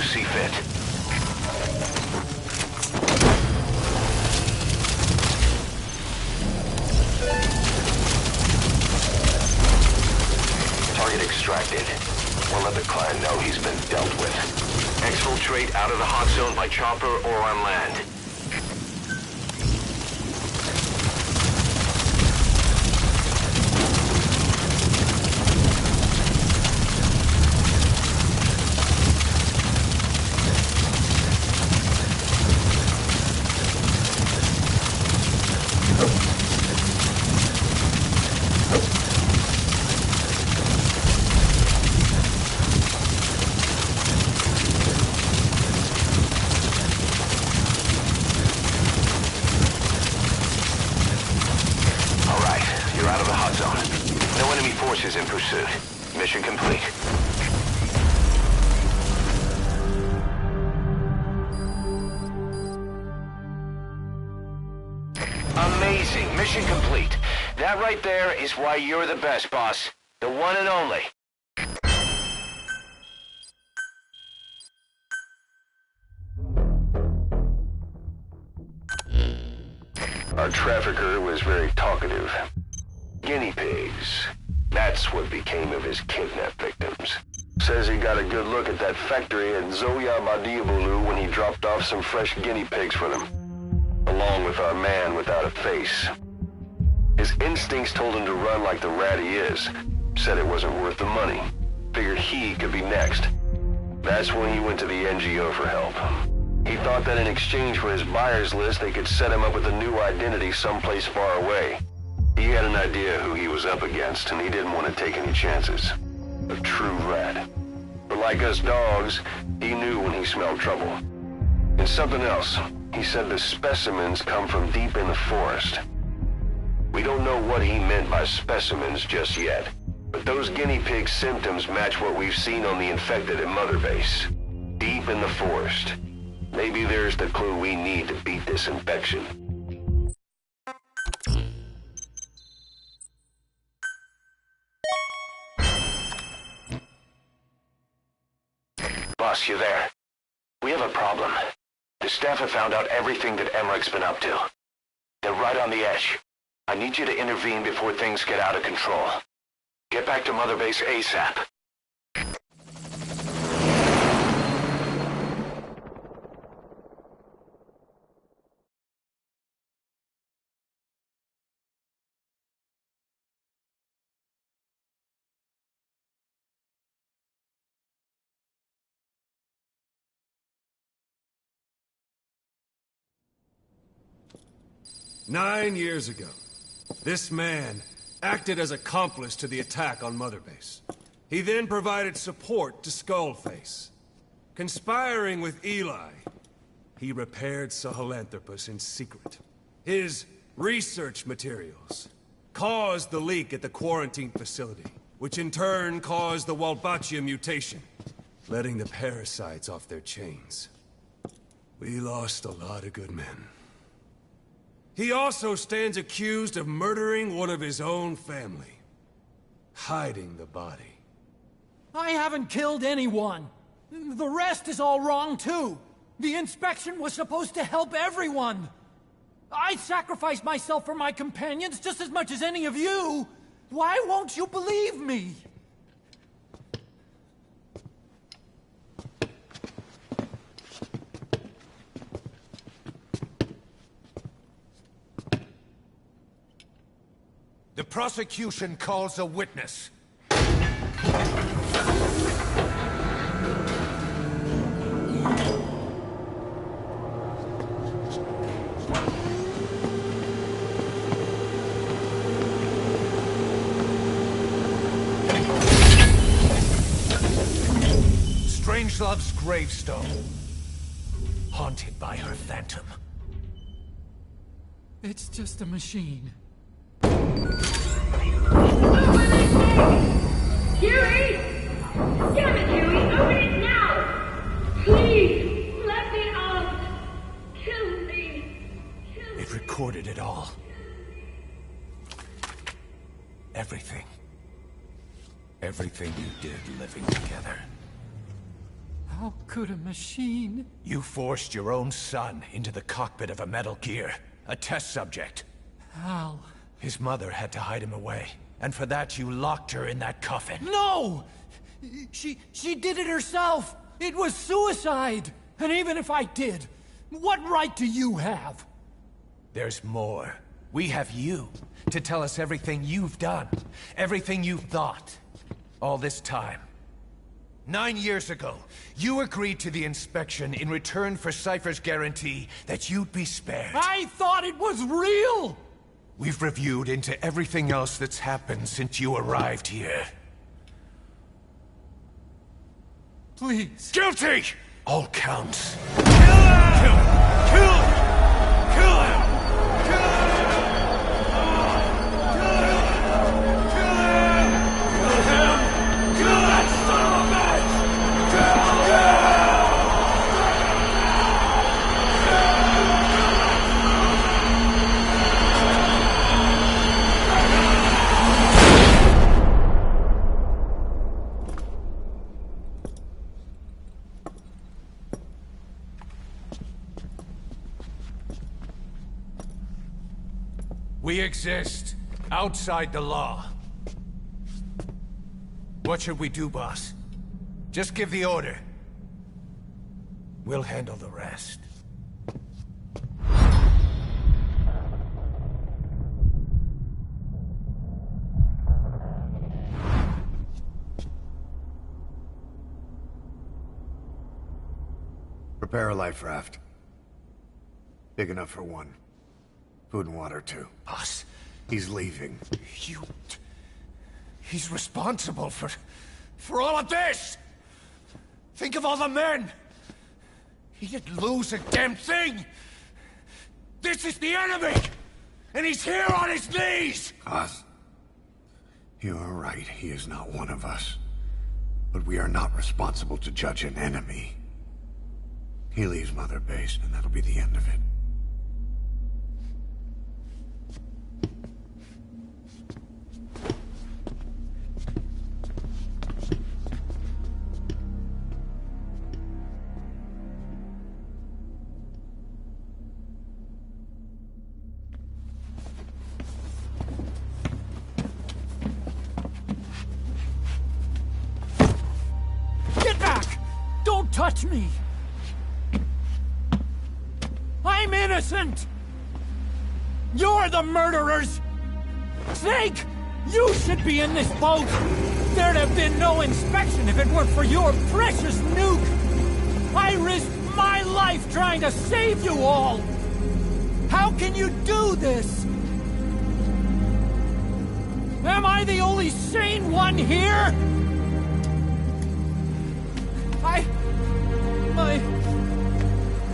see fit. Target extracted. We'll let the client know he's been dealt with. Exfiltrate out of the hot zone by chopper or on land. Forces in pursuit. Mission complete. Amazing. Mission complete. That right there is why you're the best, boss. The one and only. Our trafficker was very talkative. Guinea pigs. That's what became of his kidnapped victims. Says he got a good look at that factory at Zoya Madiabulu when he dropped off some fresh guinea pigs for them, along with our man without a face. His instincts told him to run like the rat he is. Said it wasn't worth the money. Figured he could be next. That's when he went to the NGO for help. He thought that in exchange for his buyer's list, they could set him up with a new identity someplace far away. He had an idea who he was up against, and he didn't want to take any chances. A true rat. But like us dogs, he knew when he smelled trouble. And something else. He said the specimens come from deep in the forest. We don't know what he meant by specimens just yet, but those guinea pig symptoms match what we've seen on the infected at Mother Base. Deep in the forest. Maybe there's the clue we need to beat this infection. Boss, you there? We have a problem. The staff have found out everything that Emmerich's been up to. They're right on the edge. I need you to intervene before things get out of control. Get back to Mother Base ASAP. Nine years ago, this man acted as accomplice to the attack on Mother Base. He then provided support to Skullface. Conspiring with Eli, he repaired Sahelanthropus in secret. His research materials caused the leak at the quarantine facility, which in turn caused the Walbachia mutation, letting the parasites off their chains. We lost a lot of good men. He also stands accused of murdering one of his own family, hiding the body. I haven't killed anyone. The rest is all wrong, too. The inspection was supposed to help everyone. I sacrificed myself for my companions just as much as any of you. Why won't you believe me? The prosecution calls a witness. Strangelove's gravestone, haunted by her phantom. It's just a machine. Huey! Damn it, Huey! Open it now! Please! Let me out! Kill me! It recorded it all. Everything. Everything you did living together. How could a machine? You forced your own son into the cockpit of a Metal Gear, a test subject. How? His mother had to hide him away, and for that you locked her in that coffin. No! She did it herself! It was suicide! And even if I did, what right do you have? There's more. We have you, to tell us everything you've done, everything you've thought. All this time. 9 years ago, you agreed to the inspection in return for Cypher's guarantee that you'd be spared. I thought it was real! We've reviewed into everything else that's happened since you arrived here. Please. Guilty! All counts. Kill him! Kill him! Kill him! We exist outside the law. What should we do, boss? Just give the order. We'll handle the rest. Prepare a life raft. Big enough for one. Food and water, too. Boss. He's leaving. He's responsible for all of this! Think of all the men! He didn't lose a damn thing! This is the enemy! And he's here on his knees! Oz, you are right. He is not one of us. But we are not responsible to judge an enemy. He leaves Mother Base, and that'll be the end of it. Touch me! I'm innocent! You're the murderers! Snake! You should be in this boat! There'd have been no inspection if it weren't for your precious nuke! I risked my life trying to save you all! How can you do this? Am I the only sane one here?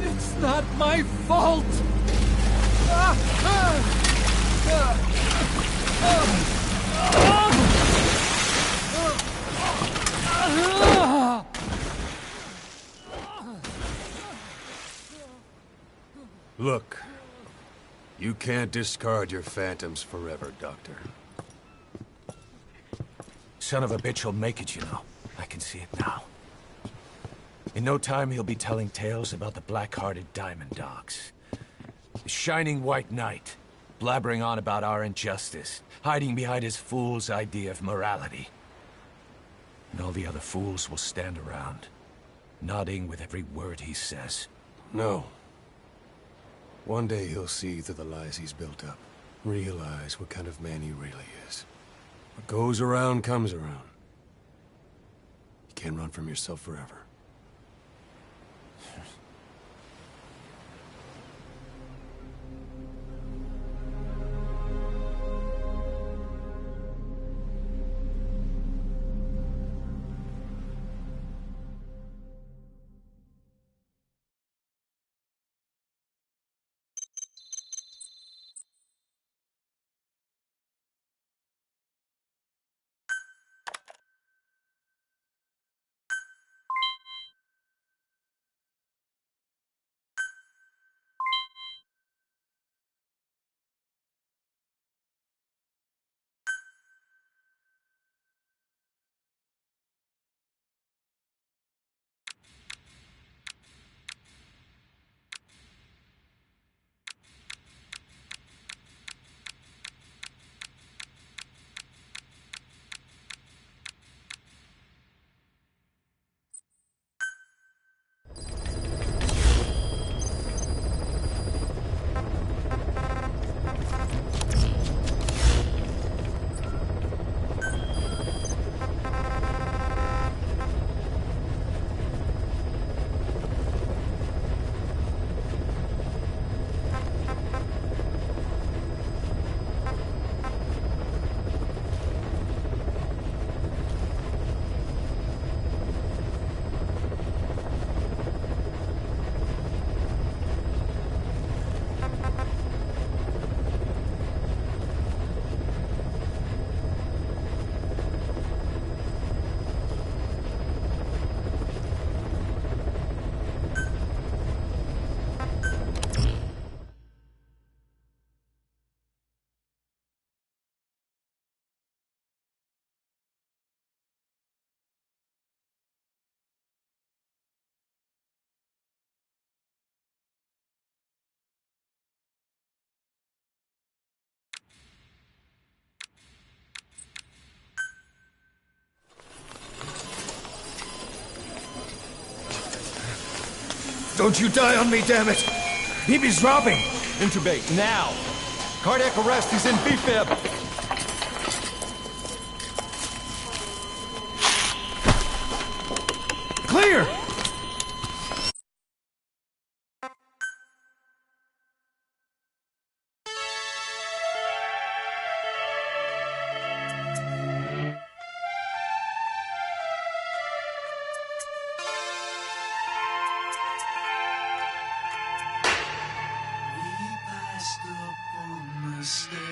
It's not my fault! Look, you can't discard your phantoms forever, Doctor. Son of a bitch will make it, you know. I can see it now. In no time, he'll be telling tales about the black-hearted Diamond Dogs. The shining white knight, blabbering on about our injustice, hiding behind his fool's idea of morality. And all the other fools will stand around, nodding with every word he says. No. One day he'll see through the lies he's built up, realize what kind of man he really is. What goes around comes around. You can't run from yourself forever. Don't you die on me, damn it! He's dropping! Intubate, now! Cardiac arrest, he's in B-fib! Clear! Passed up on the stairs.